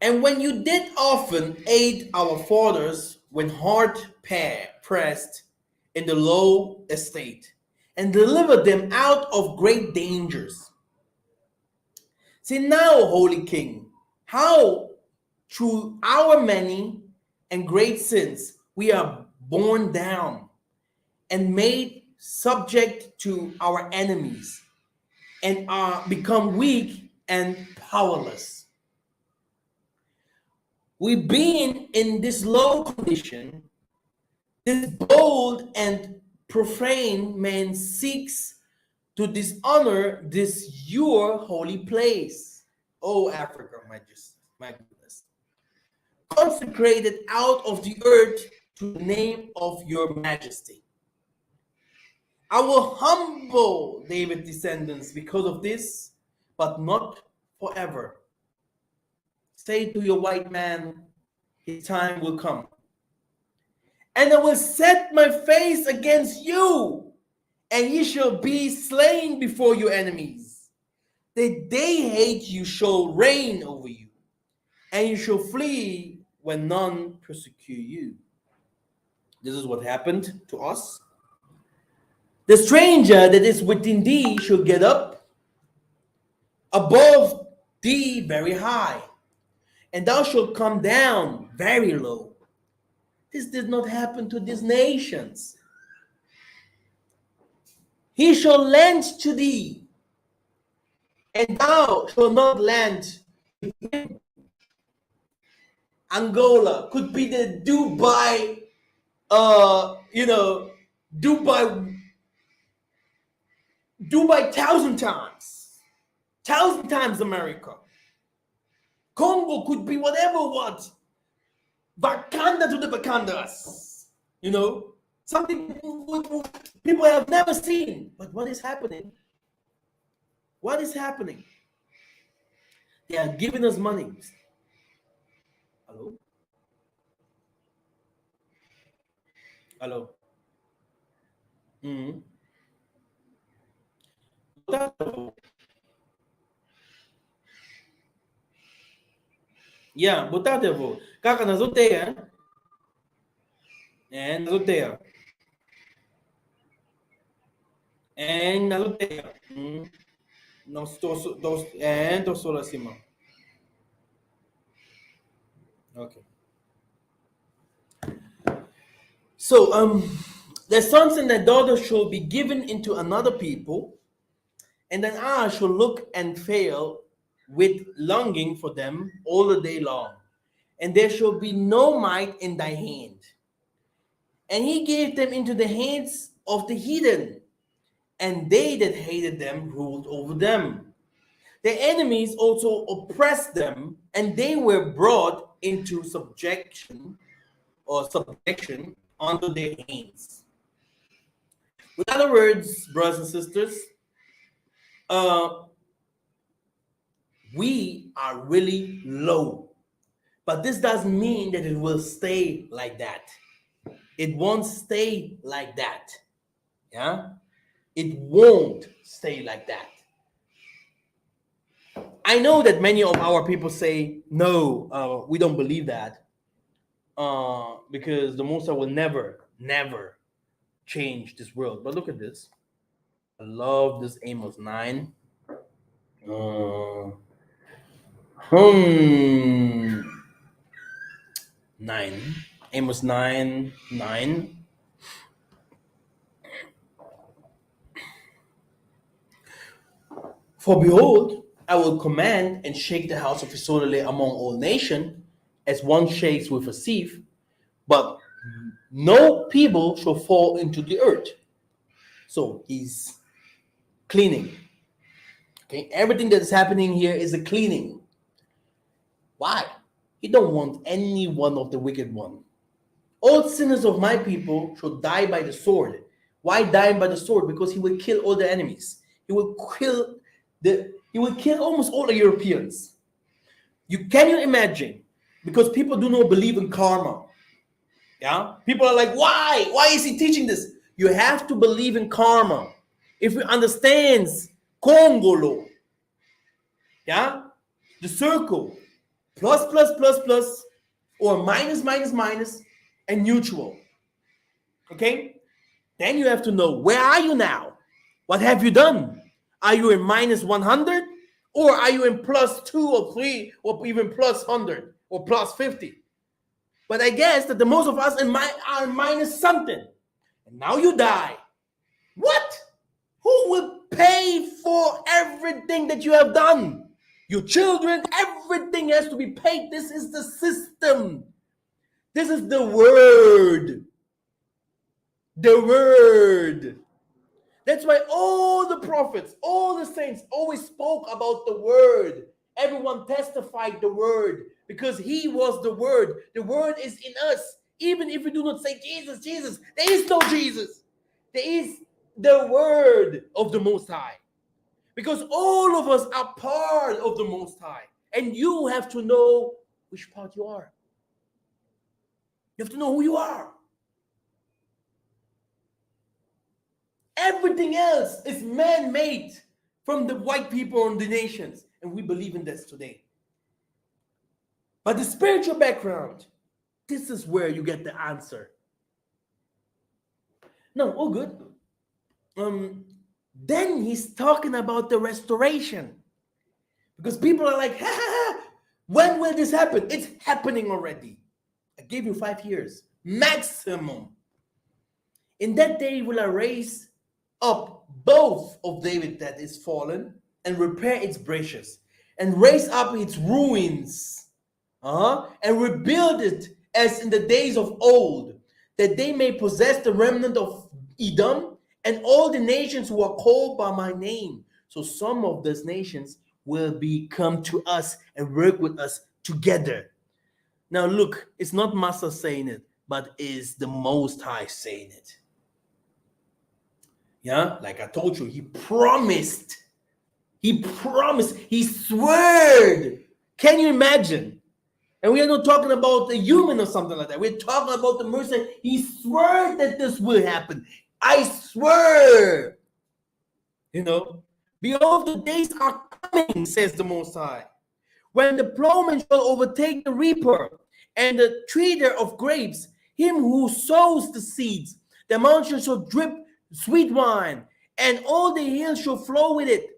And when you did often aid our fathers when hard pressed in the low estate, and delivered them out of great dangers. See now, Holy King, how through our many and great sins we are borne down and made subject to our enemies, and are become weak and powerless. We being in this low condition, this bold and profane man seeks to dishonor this your holy place. Oh, Africa, my goodness. Consecrated out of the earth to the name of your majesty. I will humble David's descendants because of this, but not forever. Say to your white man, his time will come. And I will set my face against you, and ye shall be slain before your enemies. That they hate you shall reign over you, and you shall flee when none persecute you. This is what happened to us. The stranger that is within thee shall get up above thee very high, and thou shalt come down very low. This did not happen to these nations. He shall lend to thee, and thou shalt not lend to him. Angola could be the Dubai, Dubai 1,000 times America. Congo could be whatever what. Wakanda to the Wakandas. You know, something people have never seen. But what is happening? What is happening? They are giving us money. Hello? Hello? Mm-hmm. Yeah, botatevo. Kaka nazotea. And nazotea. And nazotea. No, dos, and dos sola cima. Okay. So, the sons and the daughters shall be given into another people, and then I shall look and fail with longing for them all the day long, and there shall be no might in thy hand. And he gave them into the hands of the heathen, and they that hated them ruled over them. Their enemies also oppressed them, and they were brought into subjection unto their hands. With other words, brothers and sisters, uh, we are really low. But this doesn't mean that it will stay like that. It won't stay like that. Yeah? It won't stay like that. I know that many of our people say, no, we don't believe that. Because the Most High will never change this world. But look at this. I love this Amos 9. Uh, 9. Amos 9, 9. For behold, I will command and shake the house of Israel among all nations, as one shakes with a sieve, but no people shall fall into the earth. So he's cleaning. Okay, everything that is happening here is a cleaning. Why? He don't want any one of the wicked one. All sinners of my people shall die by the sword. Why die by the sword? Because he will kill all the enemies. He will kill almost all the Europeans. Can you imagine? Because people do not believe in karma. Yeah? People are like, why? Why is he teaching this? You have to believe in karma. If you understand Congolo, yeah, the circle, plus, plus, plus, plus, or minus, minus, minus, and neutral. Okay? Then you have to know, where are you now? What have you done? Are you in minus 100? Or are you in plus 2 or 3 or even plus 100 or plus 50? But I guess that the most of us are minus something. And now you die. What? Who will pay for everything that you have done? Your children, everything has to be paid. This is the system. This is the word. The word. That's why all the prophets, all the saints always spoke about the word. Everyone testified the word because he was the word. The word is in us. Even if we do not say Jesus, Jesus, there is no Jesus. There is the word of the Most High. Because all of us are part of the Most High. And you have to know which part you are. You have to know who you are. Everything else is man-made from the white people and the nations. And we believe in this today. But the spiritual background, this is where you get the answer. No, all good. Then he's talking about the restoration. Because people are like, when will this happen? It's happening already. I gave you 5 years, maximum. In that day will I raise up both of David that is fallen, and repair its breaches, and raise up its ruins, and rebuild it as in the days of old, that they may possess the remnant of Edom and all the nations who are called by my name. So some of these nations will be come to us and work with us together. Now look, it's not Master saying it, but is the Most High saying it. Yeah, like I told you, he promised. He promised. He swore. Can you imagine? And we are not talking about a human or something like that. We're talking about the mercy. He swore that this will happen. I swear. You know, behold, the days are coming, says the Most High, when the plowman shall overtake the reaper and the treader of grapes, him who sows the seeds. The mountain shall drip sweet wine, and all the hills shall flow with it.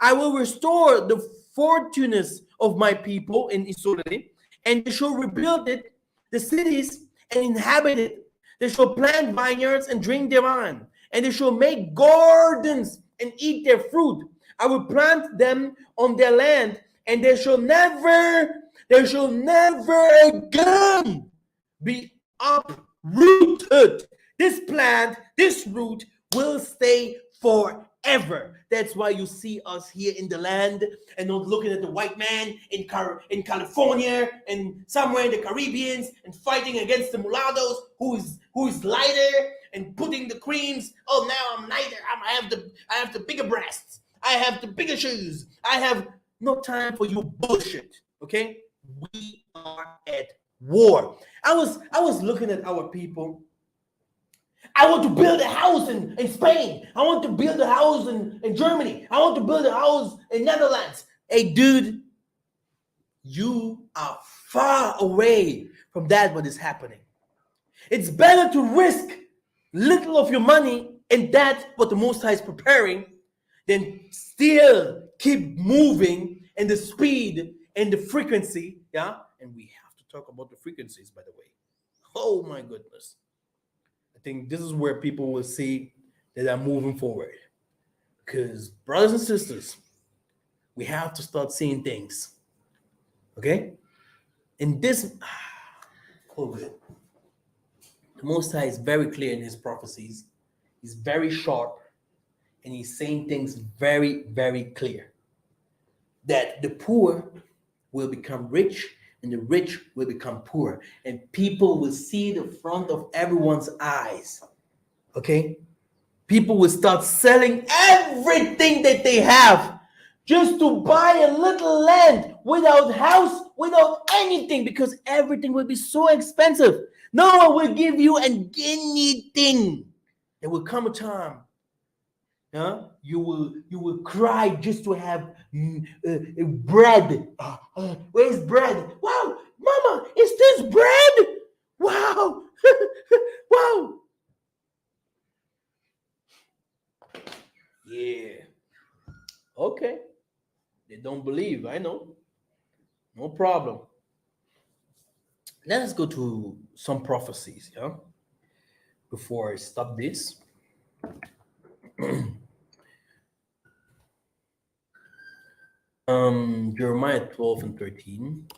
I will restore the fortunes of my people in Israel, and they shall rebuild it, the cities, and inhabit it. They shall plant vineyards and drink their wine, and they shall make gardens and eat their fruit. I will plant them on their land, and they shall never again be uprooted. This plant, this root will stay forever. That's why you see us here in the land and not looking at the white man in California and somewhere in the Caribbeans and fighting against the mulattoes who is lighter and putting the creams. Oh, now I'm lighter. I have the bigger breasts. I have the bigger shoes. I have no time for you bullshit. Okay? We are at war. I was looking at our people. I want to build a house in Spain. I want to build a house in Germany. I want to build a house in Netherlands. Hey, dude, you are far away from that what is happening. It's better to risk little of your money and that what the Most High is preparing than still keep moving and the speed and the frequency. Yeah, and we have to talk about the frequencies, by the way. Oh my goodness. I think this is where people will see that I'm moving forward. Because, brothers and sisters, we have to start seeing things. Okay? In this COVID, the Most High is very clear in his prophecies. He's very sharp. And he's saying things very, very clear. That the poor will become rich and the rich will become poor. And people will see the front of everyone's eyes. Okay? People will start selling everything that they have just to buy a little land without house, without anything, because everything will be so expensive. No one will give you anything. There will come a time, you will cry just to have bread. Where's bread? Wow, Mama, is this bread? Wow, wow. Yeah. Okay. They don't believe. I know. No problem. Let us go to some prophecies, yeah? Before I stop this. Jeremiah 12 and 13.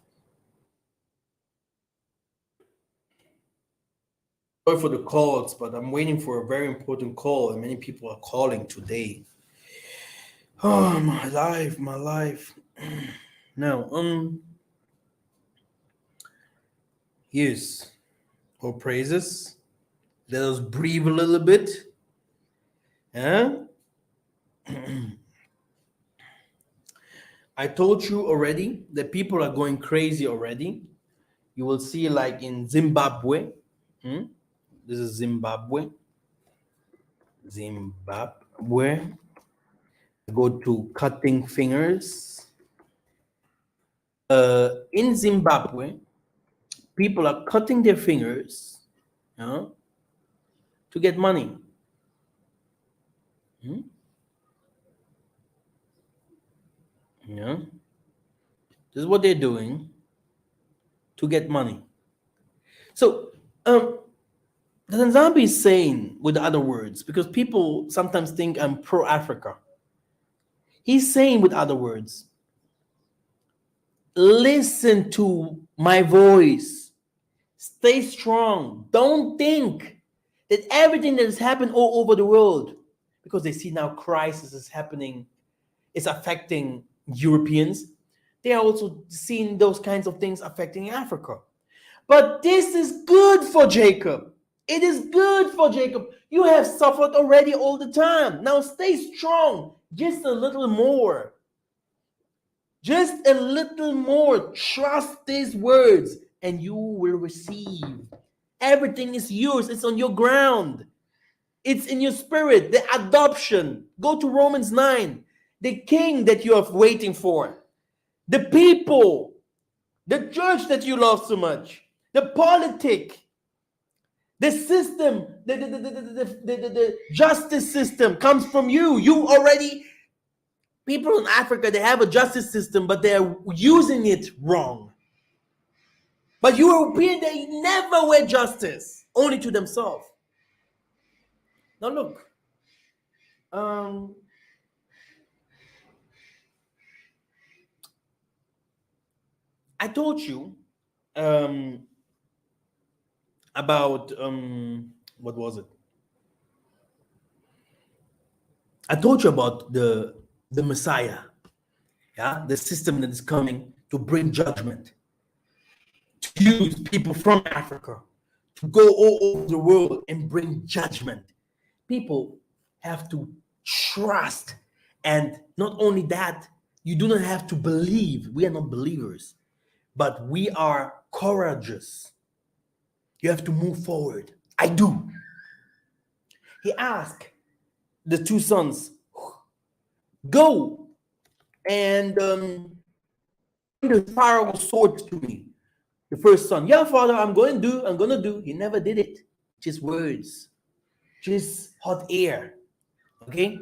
Sorry for the calls, but I'm waiting for a very important call, and many people are calling today. Oh, my life. Now, yes, all praises. Let us breathe a little bit. I told you already that people are going crazy already. You will see, like in Zimbabwe. This is Zimbabwe. Go to cutting fingers. In Zimbabwe, people are cutting their fingers to get money. Yeah. This is what they're doing to get money. So, the Tanzania is saying, with other words, because people sometimes think I'm pro-Africa. He's saying, with other words, listen to my voice. Stay strong. Don't think that everything that has happened all over the world, because they see now crisis is happening, is affecting Europeans, they are also seeing those kinds of things affecting Africa. But this is good for Jacob. It is good for Jacob. You have suffered already all the time. Now stay strong. Just a little more. Just a little more. Trust these words and you will receive. Everything is yours. It's on your ground. It's in your spirit. The adoption. Go to Romans 9. The king that you are waiting for. The people. The church that you love so much. The politic. The system, the justice system comes from you. You already, people in Africa, they have a justice system, but they're using it wrong. But European, they never wear justice, only to themselves. Now look, I told you about, what was it? I told you about the Messiah, yeah, the system that is coming to bring judgment, to use people from Africa to go all over the world and bring judgment. People have to trust. And not only that, you do not have to believe. We are not believers, but we are courageous. You have to move forward. I do. He asked the two sons, go and bring the Pharaoh's sword to me. The first son, yeah, father, I'm going to do. He never did it. Just words. Just hot air. Okay?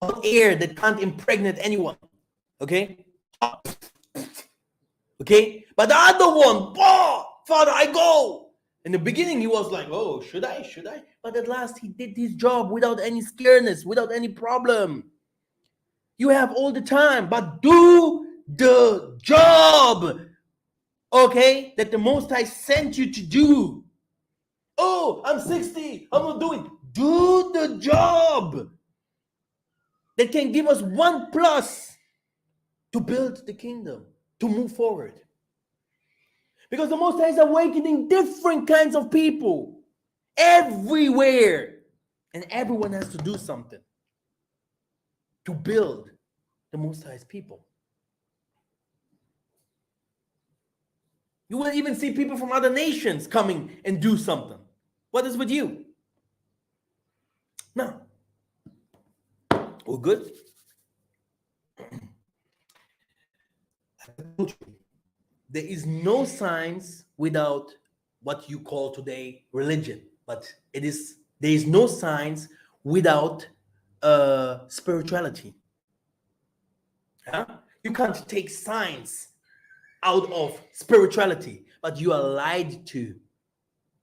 Hot air that can't impregnate anyone. Okay? Okay? But the other one, father, I go. In the beginning, he was like, oh, should I? But at last, he did his job without any scareness, without any problem. You have all the time, but do the job. Okay? That the Most High sent you to do. Oh, I'm 60. I'm not doing. Do the job that can give us one plus to build the kingdom, to move forward. Because the Most High is awakening different kinds of people everywhere. And everyone has to do something to build the Most High's people. You will even see people from other nations coming and do something. What is with you? No. All good? There is no science without what you call today religion, but there is no science without spirituality. Huh? You can't take science out of spirituality, but you are lied to.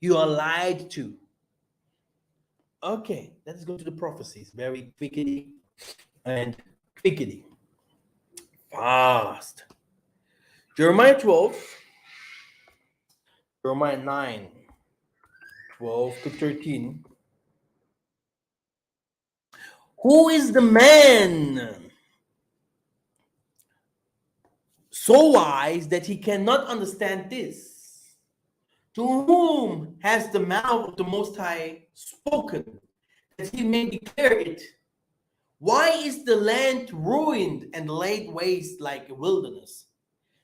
You are lied to. Okay, let's go to the prophecies very quickly and quickly. Fast. Jeremiah 12, Jeremiah 9, 12 to 13. Who is the man so wise that he cannot understand this? To whom has the mouth of the Most High spoken, that he may declare it? Why is the land ruined and laid waste like a wilderness,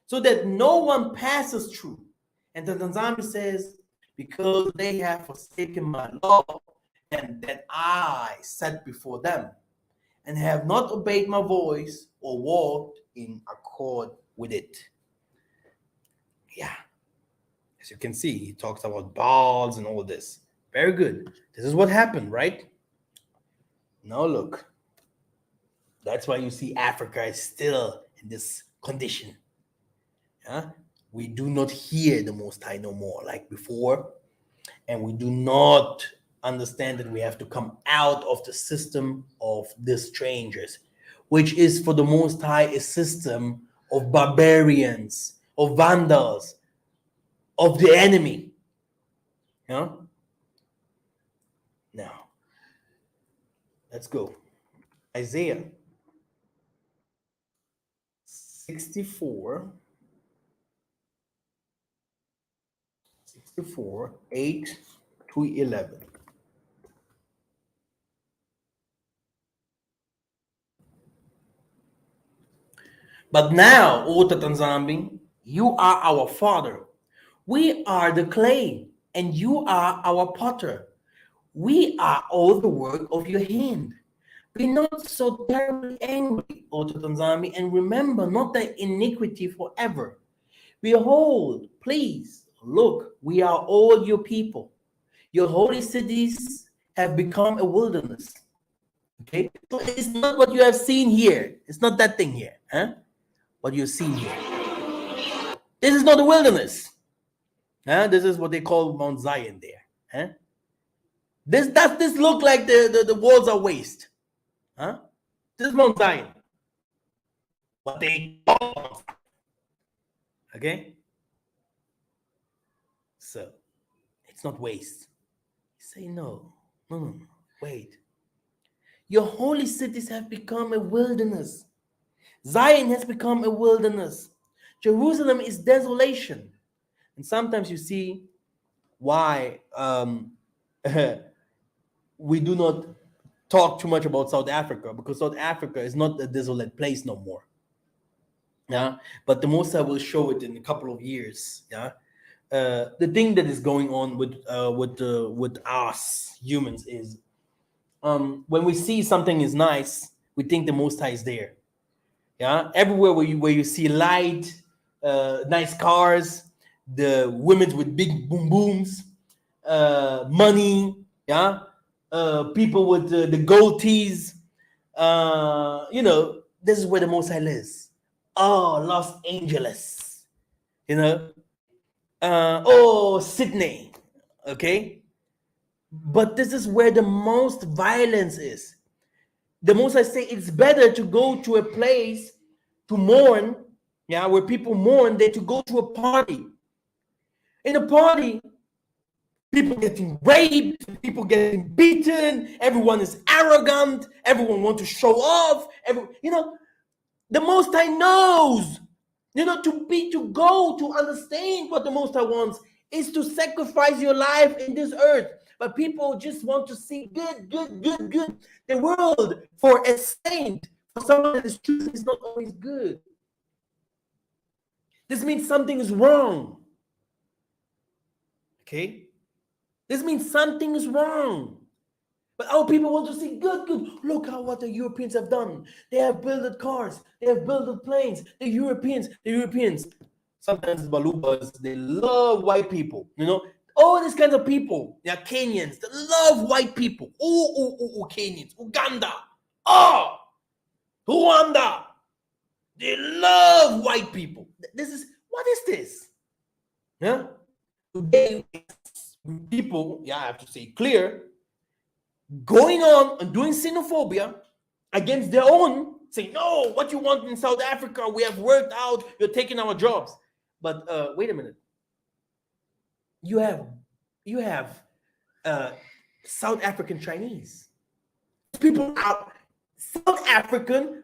so that no one passes through? And the Tanzania says, because they have forsaken my law, and that I set before them, and have not obeyed my voice or walked in accord with it. Yeah. As you can see, he talks about Baals and all this. Very good. This is what happened, right? Now look. That's why you see Africa is still in this condition. Yeah? We do not hear the Most High no more like before. And we do not understand that we have to come out of the system of the strangers, which is for the Most High a system of barbarians, of vandals, of the enemy. Yeah? Now, let's go. Isaiah 64, 8 to 11. But now, O Tatanzambi, you are our father. We are the clay, and you are our potter. We are all the work of your hand. Be not so terribly angry, O Tatanzambi, and remember not thy iniquity forever. Behold, please, look, we are all your people. Your holy cities have become a wilderness. Okay? So it's not what you have seen here. It's not that thing here. Huh? What you see here. This is not a wilderness. Huh? This is what they call Mount Zion there. Huh? Does this look like the walls are waste? Huh? This is Mount Zion. What they call Mount Zion. Okay? So it's not waste. You say no. No. Wait. Your holy cities have become a wilderness. Zion has become a wilderness. Jerusalem is desolation. And sometimes you see why we do not talk too much about South Africa, because South Africa is not a desolate place no more. Yeah, but the Most I will show it in a couple of years. Yeah, the thing that is going on with us humans is when we see something is nice, we think the Most High is there. Yeah, everywhere where you see light, nice cars, the women with big boom booms, money, yeah, people with the gold tees, this is where the Most High lives. Oh, Los Angeles, Sydney, okay, but this is where the most violence is. The Most I say it's better to go to a place to mourn, yeah, where people mourn, than to go to a party. In a party, people getting raped, people getting beaten, everyone is arrogant, everyone wants to show off. The Most High knows, to understand what the Most High wants is to sacrifice your life in this earth. But people just want to see good. The world for a saint, for someone that is choosing, is not always good. This means something is wrong. Okay? This means something is wrong. But our people want to see good. Look what the Europeans have done. They have built cars. They have built planes. The Europeans. Sometimes Balubas, they love white people. All these kinds of people. They are Kenyans. They love white people. Kenyans. Uganda. Rwanda. They love white people. What is this? Yeah? Today, people, I have to say clear, going on and doing xenophobia against their own, saying, no, what you want in South Africa, we have worked out, you're taking our jobs. But wait a minute. You have South African Chinese. People are South African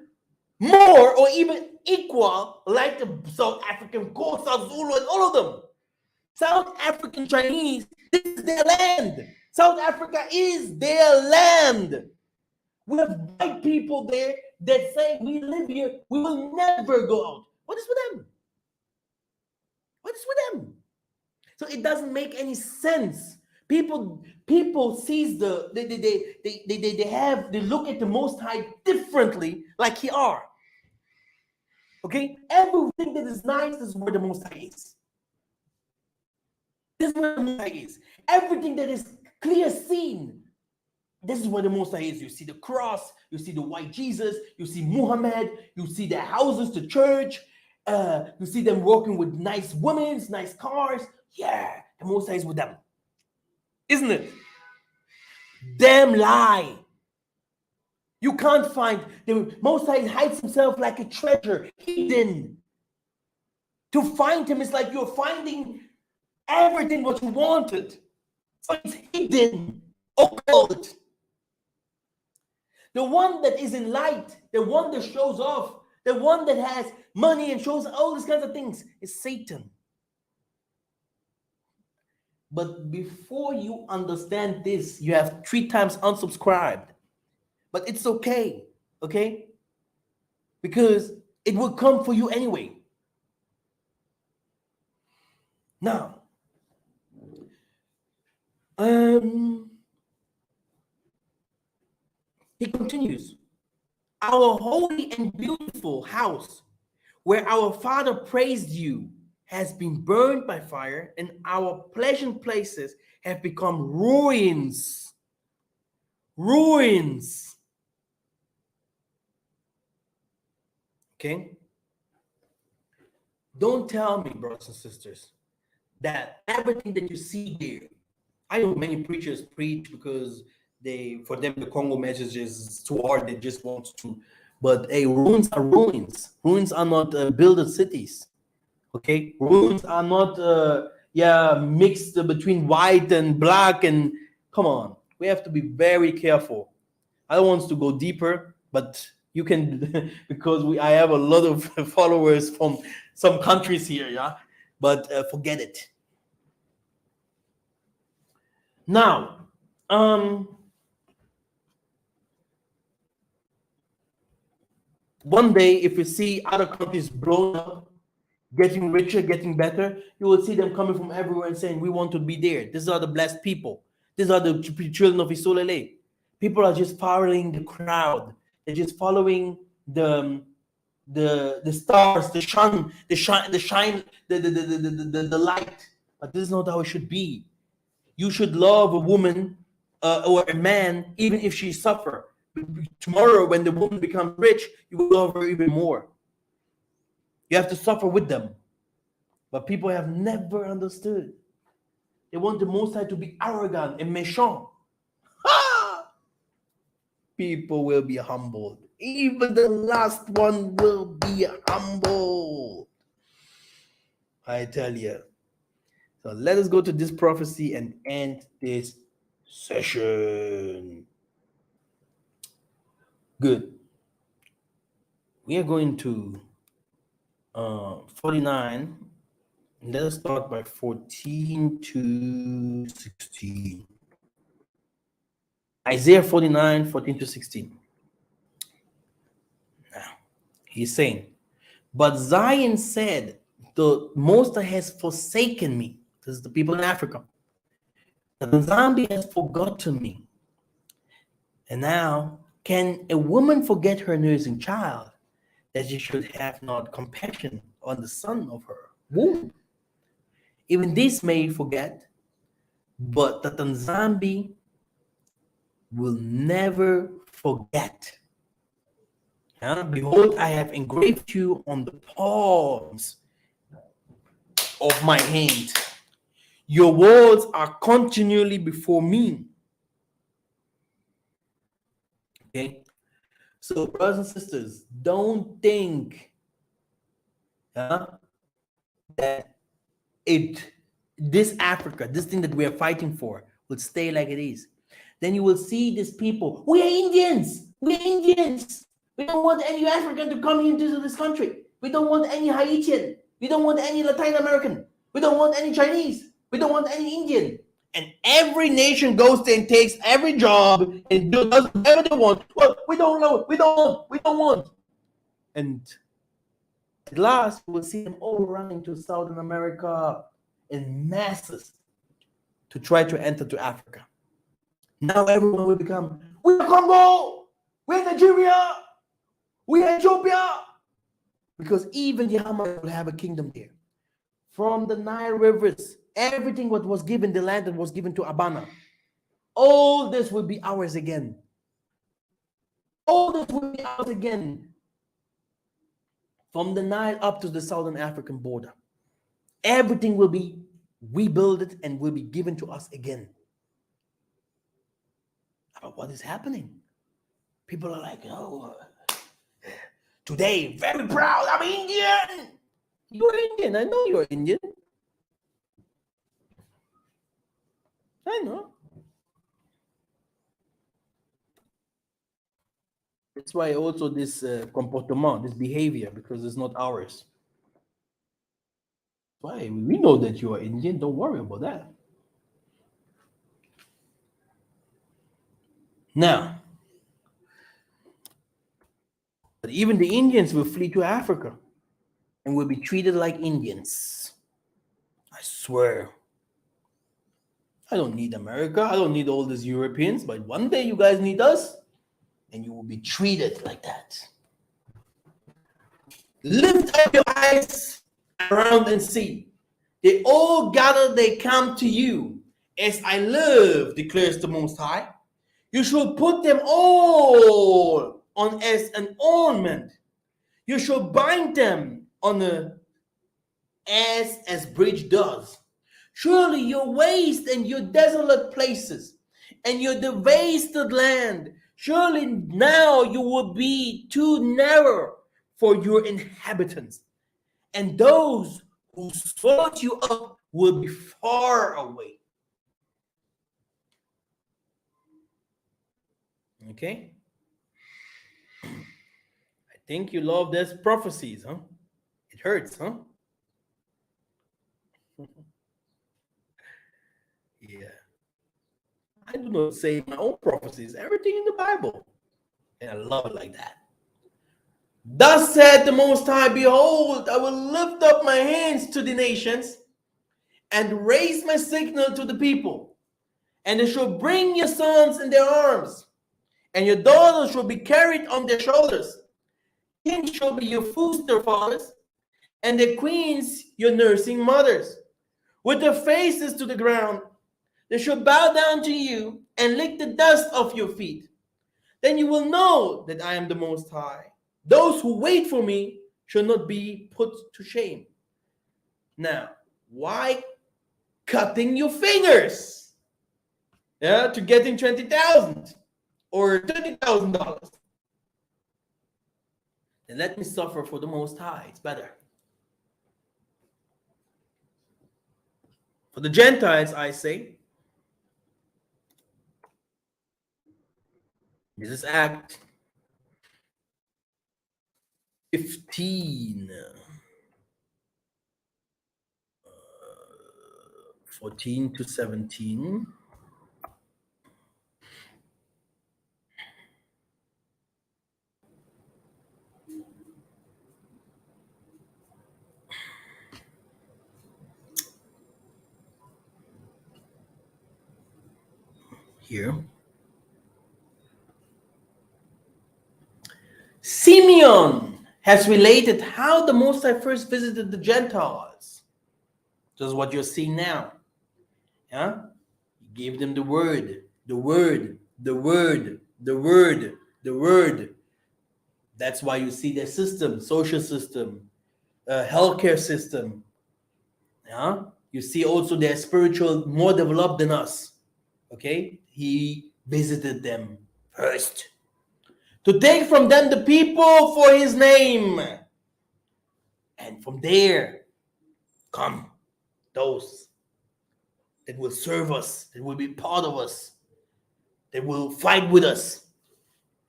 more or even equal like the South African Xhosa, Zulu, and all of them. South African Chinese, this is their land. South Africa is their land. We have white people there that say, we live here, we will never go out. What is with them? So it doesn't make any sense. People sees they look at the Most High differently, like he are. Okay, everything that is nice is where the Most High is. This is where the Most High is. Everything that is clear seen, this is where the Most High is. You see the cross, you see the white Jesus, you see Muhammad, you see their houses, the church, you see them walking with nice women, nice cars. Yeah, the Most High is with them. Isn't it? Damn lie. You can't find, the Most High hides himself like a treasure, hidden. To find him is like you're finding everything what you wanted. So it's hidden, occult. The one that is in light, the one that shows off, The one that has money and shows all these kinds of things is Satan. But before you understand this, you have 3 times unsubscribed. But it's okay, okay? Because it will come for you anyway. Now, he continues, our holy and beautiful house, where our father praised you, has been burned by fire, and our pleasant places have become ruins. Ruins. Okay? Don't tell me, brothers and sisters, that everything that you see there, I know many preachers preach because for them, the Congo message is too hard. They just want to, but hey, ruins are ruins. Ruins are not built cities. Okay, ruins are not mixed between white and black. And come on, we have to be very careful. I don't want to go deeper, but you can because I have a lot of followers from some countries here, yeah. But forget it. Now, one day, if you see other countries blown up, getting richer, getting better, you will see them coming from everywhere and saying, "We want to be there. These are the blessed people. These are the children of Isolele." People are just following the crowd. They're just following the stars, the light. But this is not how it should be. You should love a woman or a man even if she suffer. Tomorrow, when the woman becomes rich, you will love her even more. You have to suffer with them. But people have never understood. They want the Most High to be arrogant and méchant. Ah! People will be humbled. Even the last one will be humbled. I tell you. So let us go to this prophecy and end this session. Good. We are going to 49. Let us start by 14 to 16. Isaiah 49, 14 to 16. Now, he's saying, but Zion said, the Most High has forsaken me. This is the people in Africa. The Zambia has forgotten me. And now, can a woman forget her nursing child, that she should have not compassion on the son of her womb? Even this may forget, but the Tanzambi will never forget. Behold, I have engraved you on the palms of my hand. Your words are continually before me. Okay, so brothers and sisters, don't think that this Africa, this thing that we are fighting for, will stay like it is. Then you will see these people. We are Indians. We are Indians. We don't want any African to come into this country. We don't want any Haitian. We don't want any Latin American. We don't want any Chinese. We don't want any Indian. And every nation goes there and takes every job and does whatever they want. Well, we don't know. We don't want. And at last, we will see them all running to Southern America in masses to try to enter to Africa. Now everyone will become, we are Congo, we're Nigeria, we are Ethiopia. Because even Yahama will have a kingdom there. From the Nile rivers, everything what was given, the land that was given to Abana, all this will be ours again. All this will be ours again. From the Nile up to the Southern African border. Everything will be rebuilt and will be given to us again. But what is happening? People are like, oh, today, very proud, I'm Indian. You're Indian. I know you're Indian. I know. That's why also this comportement, this behavior, because it's not ours. Why? We know that you are Indian. Don't worry about that. Now, but even the Indians will flee to Africa and will be treated like Indians. I swear. I don't need America. I don't need all these Europeans. But one day you guys need us, and you will be treated like that. Lift up your eyes around and see. They all gather, they come to you. As I live, declares the Most High, you shall put them all on as an ornament. You shall bind them on a as bridge does. Surely your waste and your desolate places and your devasted land, surely now you will be too narrow for your inhabitants, and those who swallowed you up will be far away. Okay? I think you love these prophecies, huh? It hurts, huh? Yeah. I do not say my own prophecies, everything in the Bible. And I love it like that. Thus said the Most High, behold, I will lift up my hands to the nations and raise my signal to the people. And they shall bring your sons in their arms, and your daughters shall be carried on their shoulders. Kings shall be your foster fathers, and the queens your nursing mothers. With their faces to the ground, they shall bow down to you and lick the dust off your feet. Then you will know that I am the Most High. Those who wait for me shall not be put to shame. Now, why cutting your fingers? Yeah, to getting 20,000 or $30,000. Then let me suffer for the Most High. It's better. For the Gentiles, I say, this is Act 15, 14 to 17. Here. Simeon has related how the Most High first visited the Gentiles. Just what you're seeing now. Yeah? He gave them the word, the word, the word, the word, the word. That's why you see their system, social system, healthcare system. Yeah? You see also their spiritual more developed than us. Okay? He visited them first to take from them the people for his name. And from there come those that will serve us, that will be part of us, that will fight with us.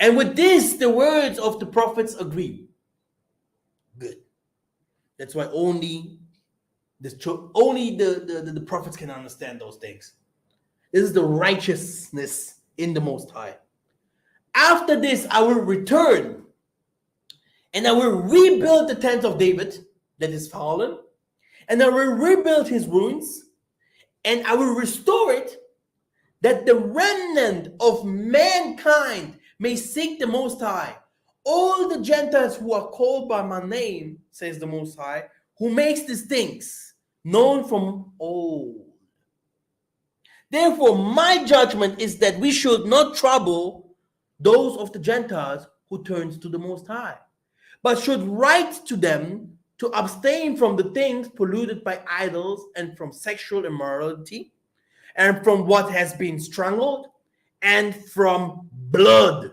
And with this, the words of the prophets agree. Good. That's why only the prophets can understand those things. This is the righteousness in the Most High. After this, I will return and I will rebuild the tent of David that is fallen, and I will rebuild his ruins, and I will restore it, that the remnant of mankind may seek the Most High. All the Gentiles who are called by my name, says the Most High, who makes these things known from old. Therefore, my judgment is that we should not trouble those of the Gentiles who turns to the Most High, but should write to them to abstain from the things polluted by idols and from sexual immorality and from what has been strangled and from blood.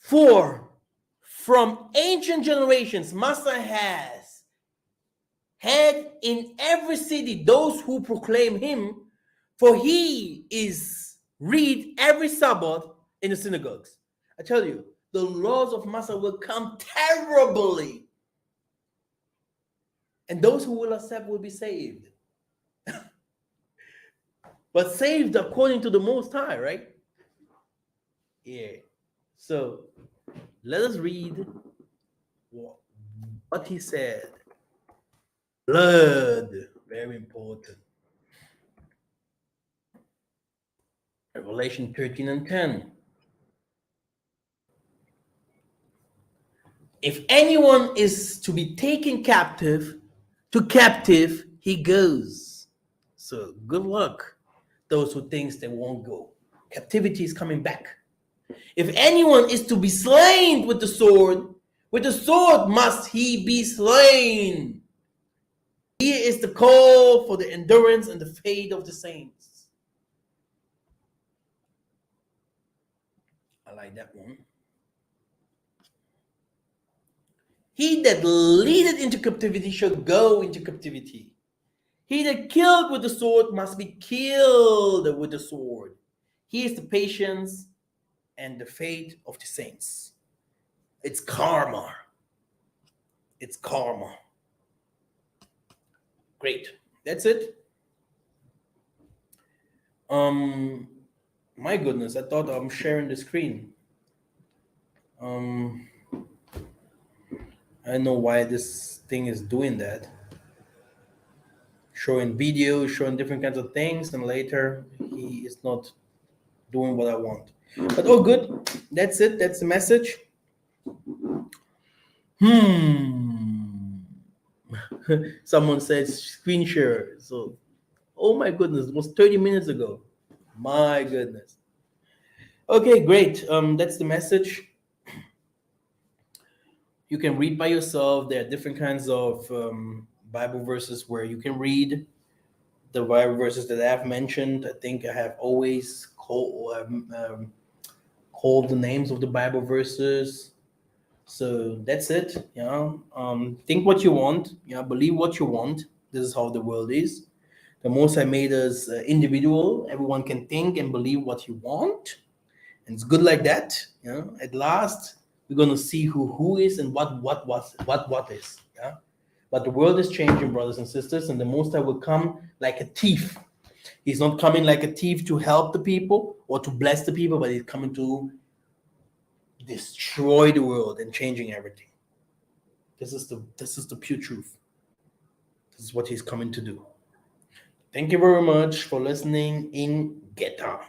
For from ancient generations, Master has had in every city those who proclaim him, for he is read every Sabbath in the synagogues. I tell you, the laws of Massa will come terribly. And those who will accept will be saved. But saved according to the Most High, right? Yeah. So let us read what he said. Blood, very important. Revelation 13 and 10. If anyone is to be taken captive, to captive he goes. So good luck, those who thinks they won't go. Captivity is coming back. If anyone is to be slain with the sword must he be slain. Here is the call for the endurance and the faith of the saints. I like that one. He that leadeth into captivity shall go into captivity. He that killed with the sword must be killed with the sword. He is the patience and the faith of the saints. It's karma. It's karma. Great. That's it. My goodness, I thought I'm sharing the screen. I don't know why this thing is doing that. Showing videos, showing different kinds of things, and later he is not doing what I want. But oh, good. That's it. That's the message. Someone says screen share. So, oh my goodness, it was 30 minutes ago. My goodness. Okay, great. That's the message. You can read by yourself. There are different kinds of Bible verses where you can read the Bible verses that I've mentioned. I think I have always called the names of the Bible verses. So that's it. Think what you want. Believe what you want. This is how the world is. The Most High made us individual. Everyone can think and believe what you want, and it's good like that. At last we're gonna see who is and what is. Yeah, but the world is changing, brothers and sisters, and the Most High will come like a thief. He's not coming like a thief to help the people or to bless the people, but he's coming to destroy the world and changing everything. This is the pure truth. This is what he's coming to do. Thank you very much for listening in Geta.